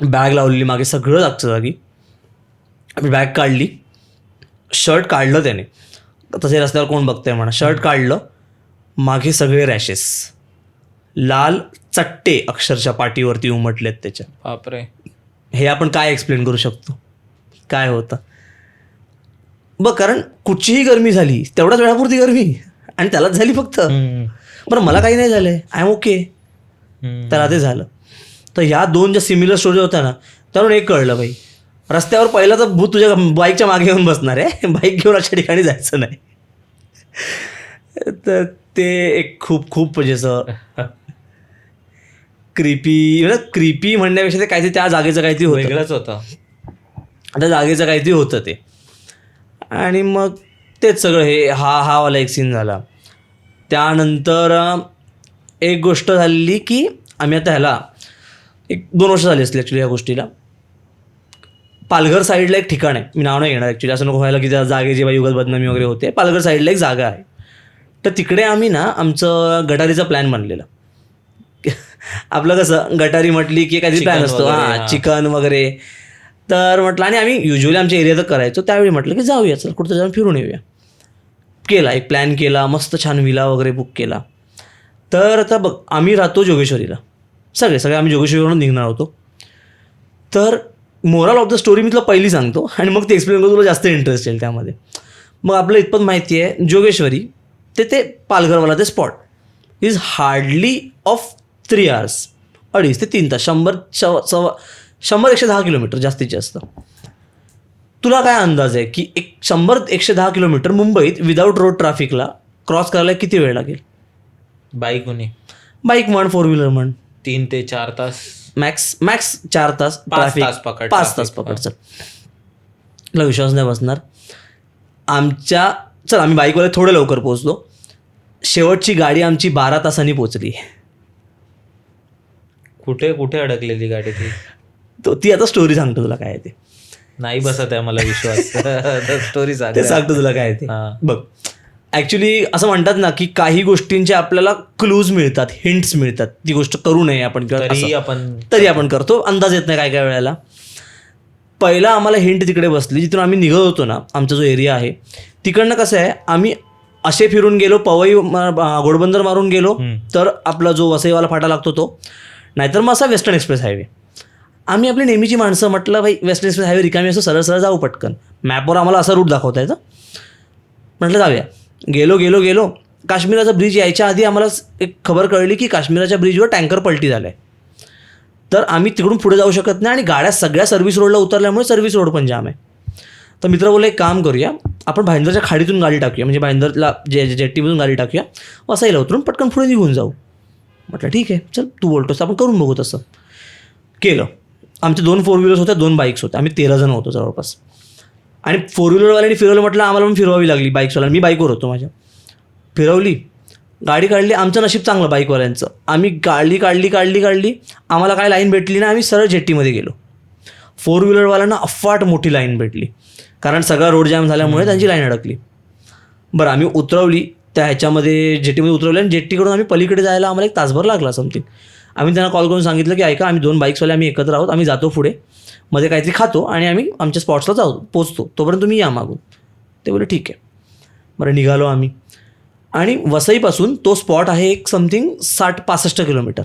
Speaker 1: बॅग लावलेली मागे, सगळं जागच्या जागी. आम्ही बॅग काढली, शर्ट काढलं त्याने, तसे रस्त्यावर कोण बघतंय म्हणा, शर्ट काढलं, मागे सगळे रॅशेस, लाल चट्टे अक्षरशः पाठीवरती उमटलेत त्याच्या.
Speaker 2: बापरे,
Speaker 1: हे आपण काय एक्सप्लेन करू शकतो काय होतं बघ. कारण कुठचीही गरमी झाली तेवढ्याच वेळापुरती गरमी, आणि त्यालाच झाली फक्त. बरं मला काही नाही झालंय, आय एम ओके, त्याला ते झालं. तर ह्या 2 ज्या सिमिलर स्टोरी होत्या ना, त्यावरून एक कळलं भाई, रस्त्यावर पहिला तर भूत तुझ्या बाईकच्या मागे येऊन बसणार आहे, बाईक घेऊन अशा ठिकाणी जायचं नाही. तर ते एक खूप म्हणजे असं क्रिपी म्हणण्यापेक्षा ते काहीतरी त्या जागेचं काहीतरी होतं,
Speaker 2: वेगळंच होतं,
Speaker 1: त्या जागेचं काहीतरी होतं ते. आणि मग तेच सगळं हे हा वाला एक सीन झाला. त्यानंतर एक गोष्ट झाली की आम्ही आता ह्याला 1-2 वर्ष झाली असली ॲक्च्युली ह्या गोष्टीला. पालघर साईडला एक ठिकाण आहे, मी नाव नाही घेणार ॲक्च्युली, असं नको व्हायला की त्या जागेची बाई युगत बदनामी वगैरे होते. पालघर साईडला एक जागा आहे, तर तिकडे आम्ही ना आमचं गटारीचा प्लॅन बनलेला. आपलं कसं गटारी म्हटली की काहीतरी प्लॅन असतो, हां चिकन वगैरे. तर म्हटलं, आणि आम्ही युजली आमच्या एरियातच करायचो, त्यावेळी म्हटलं की जाऊया चल कुठं जाऊन फिरून येऊया. केला एक प्लॅन केला, मस्त छान विला वगैरे बुक केला. तर आता बघ, आम्ही राहतो जोगेश्वरीला, सगळे आम्ही जोगेश्वरीवरून निघणार होतो. तर मोरल ऑफ द स्टोरी मी तुला पहिली सांगतो आणि मग ते एक्सप्लेन करतो, तुला जास्त इंटरेस्ट येईल त्यामध्ये. मग आपलं इतपत माहिती आहे, जोगेश्वरी ते पालघरवाला ते spot is hardly of 3 hours, 2.5 ते 3 तास, 100-110 किलोमीटर जास्तीत जास्त. तुला काय अंदाज आहे की 100-110 किलोमीटर मुंबईत विदाऊट रोड ट्रॅफिकला क्रॉस करायला किती वेळ लागेल?
Speaker 2: बाईक होणे
Speaker 1: बाईक म्हण, 4-व्हीलर म्हण,
Speaker 2: 3 ते 4 तास,
Speaker 1: मॅक्स 4 तास,
Speaker 2: 5 तास पकड,
Speaker 1: 5 तास पकड. चल, तुला विश्वास नाही बसणार. आम्ही बाईकवाले थोडं लवकर पोहोचलो. शेवटची गाडी आमची 12 तासांनी पोहोचली.
Speaker 2: कुठे कुठे अडकलेली गाडी
Speaker 1: ती आता स्टोरी सांगतो तुला काय आहे ते.
Speaker 2: नाही बसत आहे मला विश्वास. स्टोरी
Speaker 1: ते सांगतो तुला काय आहे ते. बघ, ऍक्च्युली असं म्हणतात ना की काही गोष्टींचे आपल्याला क्लूज मिळतात, हिंट्स मिळतात, ती गोष्ट करू नये आपण, तरी आपण करतो, अंदाज येत नाही काय काय वेळेला. पहिला आम्हाला हिंट तिकडे बसली जिथून आम्ही निघत होतो ना, आमचा जो एरिया आहे तिकडनं कसं आहे, आम्ही असे फिरून गेलो, पवई घोडबंदर मारून गेलो तर आपला जो वसईवाला फाटा लागतो तो, नाहीतर मग असा वेस्टर्न एक्सप्रेस हायवे. आम्ही आपली नेहमीची माणसं, म्हटलं भाई वेस्टर्न एक्सप्रेस हायवे रिकामी असं सरळ सरळ जाऊ पटकन, मॅपवर आम्हाला असा रूट दाखवता येतं, म्हटलं जाऊया. गेलो काश्मीराचा ब्रिज यायच्या आधी आम्हाला एक खबर कळली की काश्मीराच्या ब्रिजवर टँकर पलटी झालं आहे. तर आम्ही तिकडून पुढे जाऊ शकत नाही आणि गाड्या सगळ्या सर्व्हिस रोडला उतरल्यामुळे सर्व्हिस रोड पण जाम आहे. तर मित्र बोलले एक काम करूया, आपण भाईंदरच्या खाडीतून गाडी टाकूया, म्हणजे भाईंदरला जेट्टीमधून गाडी टाकूया, वसईला उतरून पटकन पुढे निघून जाऊ. म्हटलं ठीक आहे, चल तू बोलतोस आपण करून बघू. तसं केलं. आमच्या 2 4-व्हीलर्स होत्या, 2 बाईक्स होत्या, आम्ही 13 जण होतो जवळपास. आणि 4-व्हीलरवाल्यांनी फिरवलं, म्हटलं आम्हाला पण फिरवावी लागली बाईक्सवाल्यांनी. मी बाईकवर होतो माझ्या, फिरवली, गाडी काढली. आमचं नशीब चांगलं बाईकवाल्यांचं, आम्ही काढली, आम्हाला काय लाईन भेटली ना, आम्ही सरळ जेट्टीमध्ये गेलो. 4-व्हीलरवाल्यांना अफाट मोठी लाईन भेटली, कारण सगळा रोड जॅम झाल्यामुळे त्यांची लाईन अडकली. बरं, आम्ही उतरवली त्या ह्याच्यामध्ये, जेट्टीमध्ये उतरवली आणि जेट्टीकडून आम्ही पलीकडे जायला आम्हाला 1 तासभर लागला समथिंग. आम्ही त्यांना कॉल करून सांगितलं की ऐका, आम्ही 2 बाईक्सवाले आम्ही एकत्र आहोत, आम्ही जातो पुढे, मध्ये काहीतरी खातो आणि आम्ही आमच्या स्पॉट्सला पोचतो, तोपर्यंत तुम्ही या मागून. ते बोलले ठीक आहे. बरं, निघालो आम्ही आणि वसईपासून तो स्पॉट आहे एक समथिंग 60-65 किलोमीटर.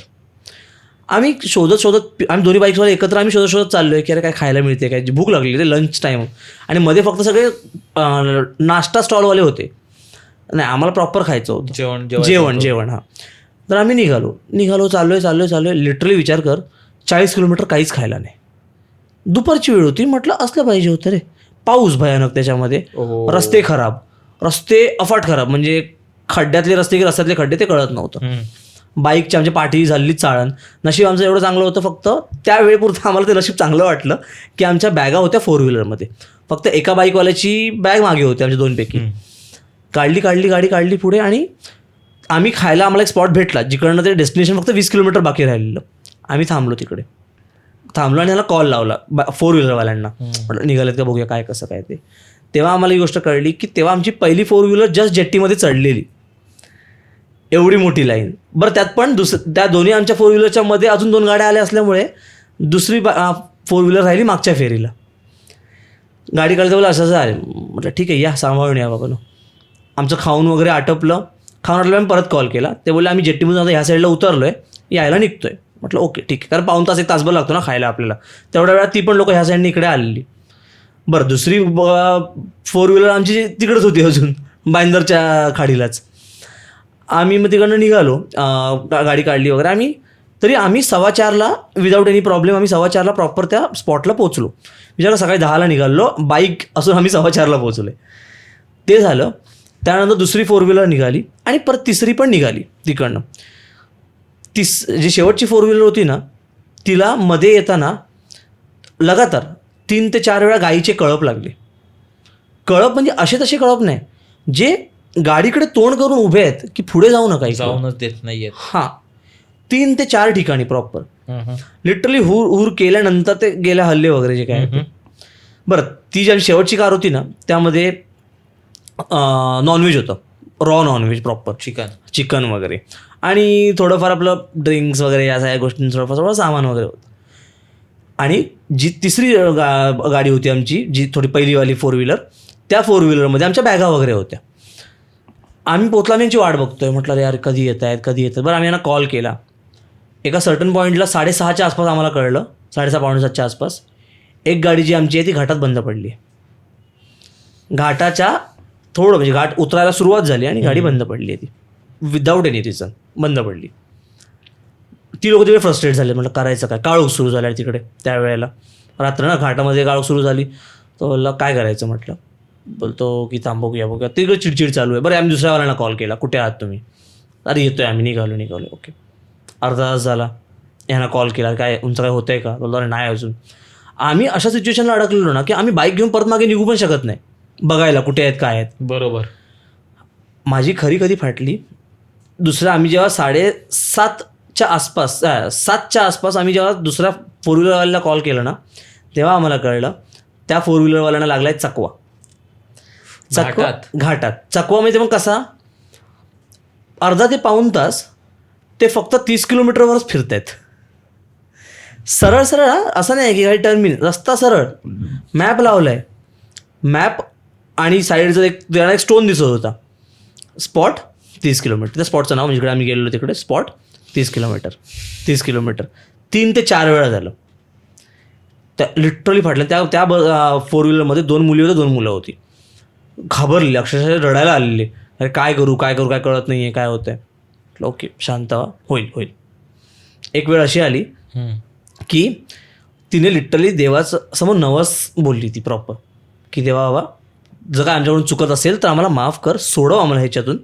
Speaker 1: आम्ही शोधत आम्ही दोन्ही बाईक्सवाले एकत्र आम्ही शोधत चाललो आहे की अरे काय खायला मिळते काय, भूक लागली ते लंच टाईम. आणि मध्ये फक्त सगळे नाश्ता स्टॉलवाले होते, नाही आम्हाला प्रॉपर खायचं होतं जेवण. हां, तर आम्ही निघालो चाललोय. लिटरली विचार कर, 40 किलोमीटर काहीच खायला नाही. दुपारची वेळ होती, म्हटलं असलं पाहिजे होतं रे. पाऊस भयानक, त्याच्यामध्ये रस्ते खराब, रस्ते अफाट खराब, म्हणजे खड्ड्यातले रस्ते की रस्त्यातले खड्डे ते कळत नव्हतं. बाईकची आमची पाठी झाली चाळण. नशीब आमचं एवढं चांगलं होतं, फक्त त्या वेळेपुरतं आम्हाला ते नशीब चांगलं वाटलं की आमच्या बॅगा होत्या 4-व्हीलरमध्ये, फक्त एका बाईकवाल्याची बॅग मागे होती आमच्या 2पैकी. गाडी काढली पुढे आणि आम्ही खायला आम्हाला एक स्पॉट भेटला जिकडनं ते डेस्टिनेशन फक्त 20 किलोमीटर बाकी राहिलेलं. आम्ही थांबलो आणि त्याला कॉल लावला 4-व्हीलरवाल्यांना, म्हटलं निघालेत का बघूया काय कसं काय ते. तेव्हा आम्हाला ही गोष्ट कळली की तेव्हा आमची पहिली 4-व्हीलर जस्ट जेट्टीमध्ये चढलेली, एवढी मोठी लाईन. बरं, त्यात पण त्या दोन्ही आमच्या 4-व्हीलरच्या मध्ये अजून 2 गाड्या आल्या असल्यामुळे दुसरी 4-व्हीलर राहिली मागच्या फेरीला. गाडी काढता बोला असं आले, म्हटलं ठीक आहे या, सांभाळून या बाबा. आमचं खाऊन वगैरे आटपलं आम्ही परत कॉल केला. ते बोलले आम्ही जेट्टीमधून आता ह्या साईडला उतरलोय, यायला निघतोय. म्हटलं ओके ठीक आहे, कारण पाऊण तास 1 तासभर लागतो ना खायला आपल्याला, तेवढ्या वेळात ती पण लोक ह्या साईडने इकडे आलेली. बरं, दुसरी 4-व्हीलर आमची तिकडेच होती अजून भाईंदरच्या खाडीलाच. आम्ही मग तिकडनं निघालो, गाडी काढली वगैरे आम्ही. तरी आम्ही 4:15ला विदाऊट एनी प्रॉब्लेम आम्ही 4:15ला प्रॉपर त्या स्पॉटला पोहोचलो. विचार सकाळी 10ला निघालो, बाईक असून आम्ही 4:15ला पोहोचलो. ते झालं. त्यानंतर दुसरी 4-व्हीलर निघाली आणि परत तिसरी पण निघाली तिकडनं. जी शेवटची 4-व्हीलर होती ना, तिला मध्ये येताना लगातार 3 ते 4 वेळा गाईचे कळप लागले. कळप म्हणजे असे तसे कळप नाही, जे गाडीकडे तोंड करून उभे आहेत की पुढे जाऊ नका,
Speaker 2: जाऊनच देत नाहीये.
Speaker 1: हां, 3 ते 4 ठिकाणी प्रॉपर लिटरली हुर केल्यानंतर ते गेल्या हल्ले वगैरे जे काय. बरं, ती जी शेवटची कार होती ना, त्यामध्ये नॉनव्हेज होतं, रॉ नॉनव्हेज प्रॉपर, चिकन वगैरे आणि थोडंफार आपलं ड्रिंक्स वगैरे या सगळ्या गोष्टी, थोडं सामान वगैरे होतं. आणि जी तिसरी गाडी होती आमची, जी थोडी पहिलीवाली 4-व्हीलर, त्या 4-व्हीलरमध्ये आमच्या बॅगा वगैरे होत्या. आम्ही पोचला, आम्ही यांची वाट बघतोय, म्हटलं रे यार कधी येत आहेत. बरं, आम्ही यांना कॉल केला. एका सर्टन पॉईंटला 6:30च्या आसपास आम्हाला कळलं, 6:30-6:45च्या आसपास एक गाडी जी आमची आहे ती घाटात बंद पडली. घाटाच्या थोडं म्हणजे घाट उतरायला सुरुवात झाली आणि गाडी बंद पडली आहे, ती विदाऊट एनी रिझन बंद पडली. ती लोक तिकडे फ्रस्ट्रेट झाले. म्हटलं करायचं काय, काळोख सुरू झाला तिकडे त्यावेळेला, रात्र ना, घाटामध्ये काळोख सुरू झाली. तो बोलला काय करायचं, म्हटलं. बोलतो की थांबू या बघूया. तिकडे चिडचिड चालू आहे. बरं आम्ही दुसऱ्या वाल्यांना कॉल केला, कुठे आहात तुम्ही. अरे येतोय आम्ही, निघालो. ओके, अर्धा तास झाला, यांना कॉल केला, काय तुमचं काय होतंय का. बोलतो अरे नाही अजून. आम्ही अशा सिच्युएशनला अडकलेलो ना की आम्ही बाईक घेऊन परत मागे निघू पण शकत नाही बघायला कुठे आहेत काय आहेत.
Speaker 2: बरोबर.
Speaker 1: माझी खरी कधी फाटली, दुसऱ्या आम्ही जेव्हा 7:30च्या आसपास आम्ही जेव्हा दुसऱ्या 4 व्हीलरवाल्याला कॉल केला ना, तेव्हा आम्हाला कळलं त्या 4 व्हीलरवाल्यांना लागलाय चकवा. घाटात चकवा म्हणजे मग कसा, अर्धा ते पाऊण तास ते फक्त 30 किलोमीटरवरच फिरतायत. सरळ असं नाही की काही टर्मिन, रस्ता सरळ, मॅप लावलाय, मॅप आणि साईडचा एक स्टोन दिसत होता, स्पॉट 30 किलोमीटर. त्या स्पॉटचं नाव म्हणजे इकडे आम्ही गेलेलो तिकडे, स्पॉट 30 किलोमीटर 3 ते 4 वेळा झालं. त्या लिटरली फाटल्या. त्या 4 व्हीलरमध्ये 2 मुली होत्या, 2 मुलं होती. घाबरली, अक्षरशः रडायला आलेली. अरे काय करू काय कळत नाही आहे, काय होतं आहे. ओके शांत व्हा, होईल. एक वेळ अशी आली की तिने लिटरली देवाचं समोर नवस बोलली ती प्रॉपर, की देवा बाबा जर काय आमच्याकडून चुकत असेल तर आम्हाला माफ कर, सोडव आम्हाला ह्याच्यातून,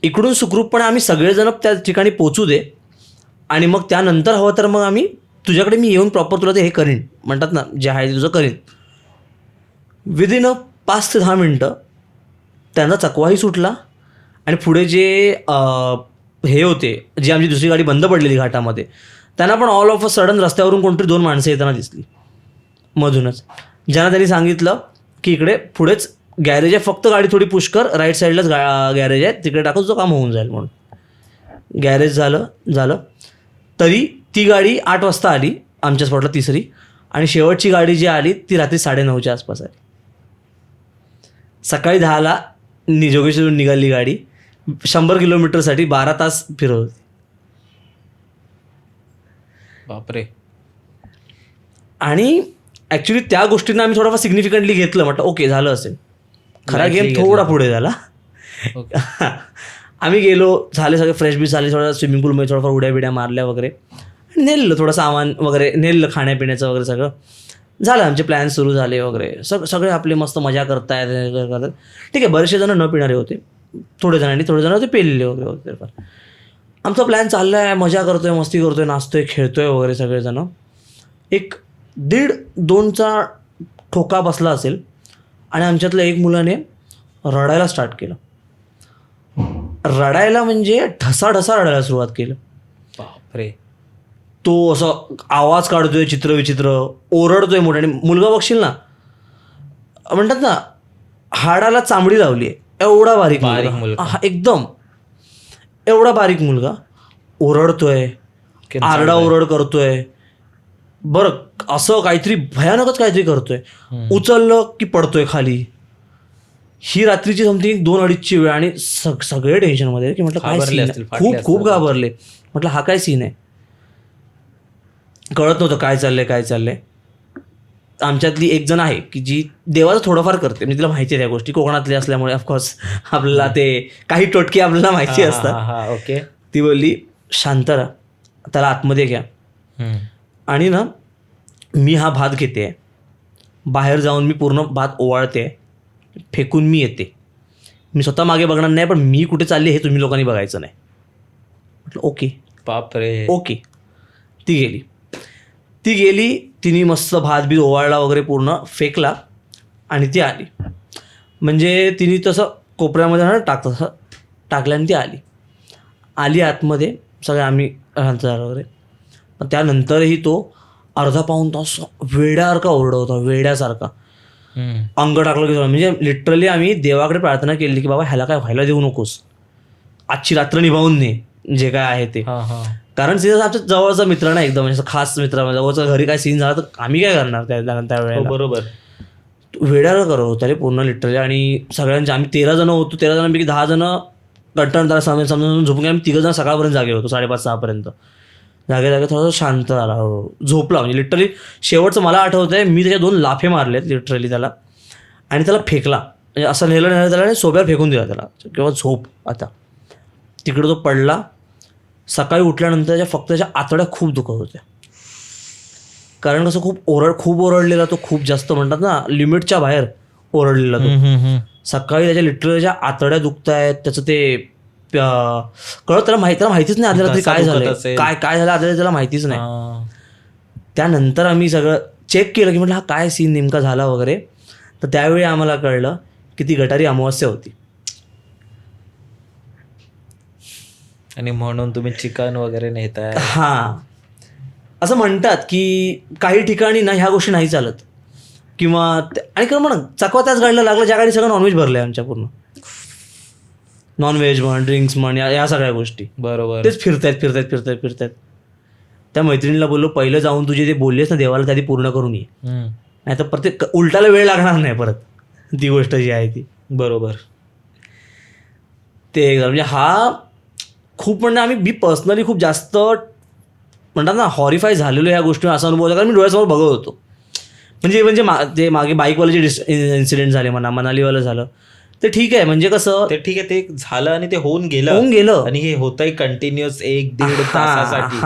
Speaker 1: इकडून सुखरूपपणे आम्ही सगळेजण त्या ठिकाणी पोचू दे, आणि मग त्यानंतर हवं तर मग आम्ही तुझ्याकडे मी येऊन प्रॉपर तुला ते हे करीन, म्हणतात ना जे आहे तुझं करीन. विदिन 5 ते 10 मिनटं त्यांचा चकवाही सुटला, आणि पुढे जे हे होते, जी आमची दुसरी गाडी बंद पडलेली घाटामध्ये, त्यांना पण ऑल ऑफ अ सडन रस्त्यावरून कोणतरी 2 माणसं येताना दिसली मधूनच, ज्यांना त्यांनी सांगितलं की इकडे पुढेच गॅरेज आहे, फक्त गाडी थोडी पुश कर, राईट साईडलाच गॅरेज आहे, तिकडे टाकून तुझं काम होऊन जाईल म्हणून. गॅरेज झालं तरी ती गाडी 8 वाजता आली आमच्या स्पॉटला, तिसरी, आणि शेवटची गाडी जी आली ती रात्री 9:30च्या आसपास आली. सकाळी 10ला जोगेश्वरून निघाली गाडी, 100 किलोमीटरसाठी 12 तास फिरत होती.
Speaker 2: बापरे.
Speaker 1: आणि ॲक्च्युली त्या गोष्टींना आम्ही थोडंफार सिग्निफिकंटली घेतलं, म्हटलं ओके झालं असेल, खरा गेम थोडा पुढे झाला. आम्ही गेलो, झाले सगळे फ्रेश बीच झाले, थोडा स्विमिंग पूलमध्ये थोडाफार उड्या बिड्या मारल्या वगैरे, आणि नेलं थोडं सामान वगैरे, नेलं खाण्यापिण्याचं वगैरे सगळं झालं. आमचे प्लॅन सुरू झाले वगैरे, सगळे आपले मस्त मजा करतायत. ठीक आहे, बरेचसे जण न पिणारे होते, थोडे जण होते पेलेले वगैरे होते. आमचा प्लॅन चालला आहे, मजा करतोय, मस्ती करतोय, नाचतोय, खेळतोय वगैरे सगळेजण. 1-1.5-2चा ठोका बसला असेल, आणि आमच्यातल्या एक मुलाने रडायला स्टार्ट केलं. रडायला म्हणजे ढसाढसा रडायला सुरुवात केलं.
Speaker 2: बापरे.
Speaker 1: तो असं आवाज काढतोय, चित्रविचित्र ओरडतोय मोठ्याने. मुलगा बघशील ना, म्हणतात ना हाडाला चांबडी लावली आहे, एवढा बारीक मुलगा, एकदम एवढा बारीक मुलगा ओरडतोय, आरडाओरड करतोय. बरं असं काहीतरी भयानकच काहीतरी करतोय, उचललं की पडतोय खाली. ही रात्रीची समथिंग 2-2:30ची वेळ, आणि सगळे टेन्शनमध्ये की म्हटलं काय सीन, खूप घाबरले. म्हटलं हा काय सीन आहे, कळत नव्हतं काय चाललंय. आमच्यातली एक जण आहे की जी देवाचं थोडंफार करते, म्हणजे तिला माहिती आहे त्या गोष्टी, कोकणातली असल्यामुळे ऑफकोर्स आपल्याला ते काही टोटके आपल्याला माहिती असतात.
Speaker 2: ओके.
Speaker 1: ती बोलली शांत राहा, त्याला आतमध्ये घ्या, आणि ना मी हा भात घेते, बाहेर जाऊन मी पूर्ण भात ओवाळते, फेकून मी येते, मी स्वतः मागे बघणार नाही, पण मी कुठे चालले हे तुम्ही लोकांनी बघायचं नाही. म्हटलं ओके.
Speaker 2: बापरे.
Speaker 1: ओके. ती गेली, तिने मस्त भात बीत ओवाळला वगैरे, पूर्ण फेकला, आणि ती आली. म्हणजे तिने तसं कोपऱ्यामध्ये ना टाकल्याने ती आली आतमध्ये, सगळे आम्ही झालं वगैरे. पण त्यानंतरही तो अर्धा पाऊण तास वेड्यासारखा ओरडत होता, वेड्यासारखा. अंग टाकलं की, म्हणजे लिटरली आम्ही देवाकडे प्रार्थना केली की बाबा ह्याला काय व्हायला देऊ नकोस, आजची रात्र निभावून ने जे काय आहे ते. कारण सीन आमच्या जवळचा मित्र ना, एकदम म्हणजे खास मित्र, जवळचा घरी काय सीन झाला तर आम्ही काय करणार त्या वेळेला.
Speaker 2: बरोबर.
Speaker 1: वेड्याला करत होता रे पूर्ण लिटरली. आणि सगळ्यांचे आम्ही 13 जण होतो, 13 जणांपैकी 10 जण कंटाळून समजून झोपून आम्ही 3 जण सकाळपर्यंत जागे होतो, 5:30-6 पर्यंत जागे थोडंसं शांत झाला, झोपला. म्हणजे लिटरली शेवटचं मला आठवतं आहे, मी त्याच्या 2 लाफे मारलेत लिटरली त्याला, आणि त्याला फेकला, म्हणजे असं नेलं त्याला, आणि सोप्यावर फेकून दिला त्याला, किंवा झोप आता. तिकडे तो पडला, सकाळी उठल्यानंतर फक्त त्याच्या आतड्या खूप दुखत होत्या. कारण कसं खूप ओरडलेला तो, खूप जास्त म्हणतात ना लिमिटच्या बाहेर ओरडलेला तो. सकाळी त्याच्या लिटरच्या आतड्या दुखतायत, त्याचं ते कळत त्याला माहितीच नाही आधी रात्री काय झालं, काय झालं आधी त्याला माहितीच नाही. त्यानंतर आम्ही सगळं चेक केलं की म्हटलं हा काय सीन नेमका झाला वगैरे. तर त्यावेळी आम्हाला कळलं की ती गटारी अमावस्या होती.
Speaker 2: आणि म्हणून तुम्ही चिकन वगैरे नेताय.
Speaker 1: हां, असं म्हणतात की काही ठिकाणी ना ह्या गोष्टी नाही चालत किंवा आणि खरं म्हणा चकवा त्याच गाडीला लागला ज्या गाडी सगळं नॉनव्हेज भरलं आहे आमच्या पूर्ण. नॉनव्हेज म्हण, ड्रिंक्स म्हण, या सगळ्या गोष्टी
Speaker 2: बरोबर
Speaker 1: तेच फिरतायत. त्या मैत्रिणीला बोललो पहिलं जाऊन तुझे ते बोललेस ना देवाला त्या आधी पूर्ण करून ये, नाही तर प्रत्येक उलटाला वेळ लागणार नाही परत ती गोष्ट जी आहे ती.
Speaker 2: बरोबर.
Speaker 1: ते म्हणजे हा खूप म्हणजे मी पर्सनली खूप जास्त म्हणतात ना हॉरिफाय झालेलो ह्या गोष्टी असा अनुभव होता. कारण मी डोळ्यासमोर बघत होतो. म्हणजे ते मागे बाईकवाले जे इन्सिडेंट झाले मनालीवालं झालं ते ठीक आहे, म्हणजे कसं
Speaker 2: ते ठीक आहे, ते झालं आणि ते होऊन गेलं आणि हे होतंय कंटिन्युअस 1-1.5 तासासाठी.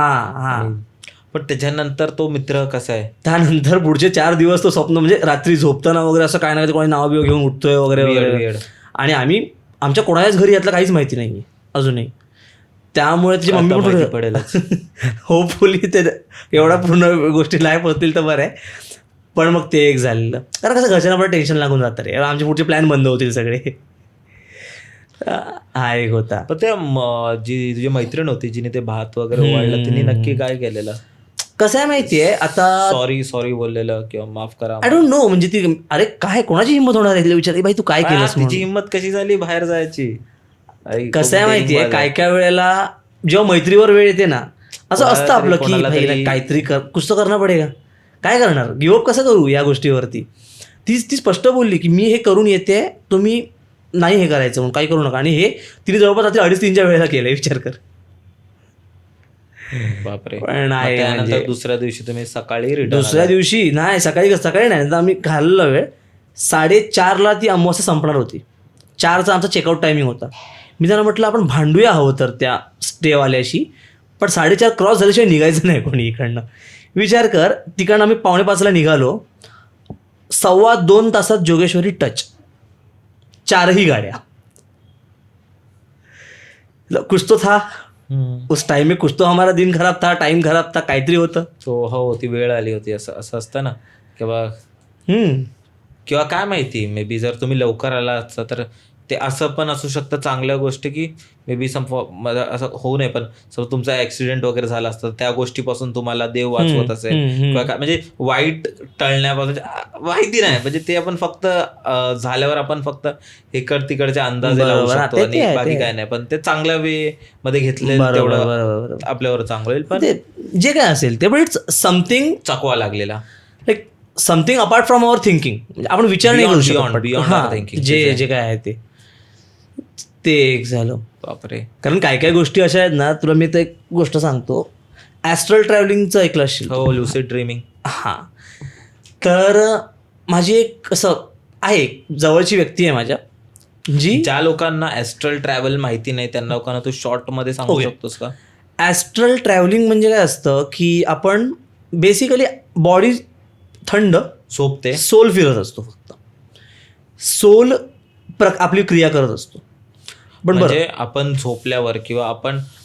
Speaker 2: पण त्याच्यानंतर तो मित्र कसा आहे,
Speaker 1: त्यानंतर पुढचे 4 दिवस तो स्वप्न म्हणजे रात्री झोपताना वगैरे असं काय नाही कोणी नाव बिव घेऊन उठतोय वगैरे वगैरे. आणि आमच्या कोणाच्याच घरी यातलं काहीच माहिती नाही अजूनही. त्यामुळे त्याची मम्मी पण
Speaker 2: पडेल
Speaker 1: होपफुली ते एवढ्या पूर्ण गोष्टी लाईफ होतील तर बरं आहे. पण मग ते एक झालेलं, कारण कसं घरच्यांना पण टेन्शन लागून जातं रे, आमचे पुढचे प्लॅन बंद होतील सगळे. हा एक होता.
Speaker 2: पण ते जी तुझी मैत्रीण होती जिने ते भात वगैरे वाढलं, तिने नक्की काय केलेलं?
Speaker 1: कसं आहे माहितीये आता,
Speaker 2: सॉरी बोललेलं किंवा माफ करा,
Speaker 1: आय डोंट नो. म्हणजे ती अरे काय कोणाची हिंमत होणार आहे विचार, भाई तू काय केलंस,
Speaker 2: तिची हिंमत कशी झाली बाहेर जायची.
Speaker 1: कसं आहे माहितीये काय वेळेला जेव्हा मैत्रीवर वेळ येते ना असं असतं आपलं की काहीतरी कुछ तो करणं पडेगा, काय करणार, गिव्हअप कसं करू या गोष्टीवरती. ती स्पष्ट बोलली की मी हे करून येते, तुम्ही नाही हे करायचं म्हणून काही करू नका. आणि हे तिने जवळपास रात्री 2:30-3च्या वेळेला केलं, विचार कर.
Speaker 2: बापरे.
Speaker 1: पण
Speaker 2: दुसऱ्या दिवशी तुम्ही सकाळी
Speaker 1: सकाळी नाही, आम्ही घाललेला वेळ 4:30ला ती अमावस्या संपणार होती. 4चा आमचा चेकआउट टायमिंग होता. मी त्यांना म्हटलं आपण भांडूया हवं तर त्या स्टेवाल्याशी, पण 4:30 क्रॉस झाल्याशिवाय निघायचं नाही कोणी इकडनं. विचार कर, तिकडनं आम्ही 4:45ला निघालो, 2.25 तासात जोगेश्वरी टच, 4ही गाड्या. कुछ तो था उस टाइम में, कुछ तो हमारा दिन खराब था, टाइम खराब था, काहीतरी होतं.
Speaker 2: हो, ती वेळ आली होती असं असतं ना किंवा काय माहिती, मे बी जर तुम्ही लवकर आला असता तर ते असं पण असू शकतं चांगल्या गोष्टी की मे बी असं होऊ नये. पण तुमचा ऍक्सिडेंट वगैरे झाला असता त्या गोष्टीपासून तुम्हाला देव वाचवत असेल किंवा काय, म्हणजे वाईट टळण्यापासून माहिती नाही. म्हणजे ते आपण फक्त झाल्यावर आपण फक्त तिकडचे अंदाजे लावू शकतो आणि बाकी काय नाही. पण ते चांगल्या वे मध्ये घेतले तेवढं आपल्यावर चांगलं होईल. पण
Speaker 1: जे काय असेल ते, पण इट्स समथिंग
Speaker 2: चकवा लागलेला,
Speaker 1: like something apart from our thinking. आपण विचार नाही करू शकत
Speaker 2: बियॉन्ड
Speaker 1: जे काय आहे ते एक झालं.
Speaker 2: बापरे.
Speaker 1: कारण काय गोष्टी अशा आहेत ना, तुला मी एक गोष्ट सांगतो, ॲस्ट्रल ट्रॅव्हलिंगचं ऐकलं असेल.
Speaker 2: हो, लुसिड ड्रीमिंग.
Speaker 1: हां, तर माझी एक असं आहे जवळची व्यक्ती आहे माझ्या, जी
Speaker 2: ज्या लोकांना ॲस्ट्रल ट्रॅव्हल माहिती नाही त्यांना लोकांना तू शॉर्टमध्ये सांगू शकतोस का?
Speaker 1: ॲस्ट्रल ट्रॅव्हलिंग म्हणजे काय असतं की आपण बेसिकली बॉडी थंड
Speaker 2: झोपते,
Speaker 1: सोल फिरत असतो, फक्त सोल आपली क्रिया करत असतो. पण
Speaker 2: म्हणजे आपण झोपल्यावर किंवा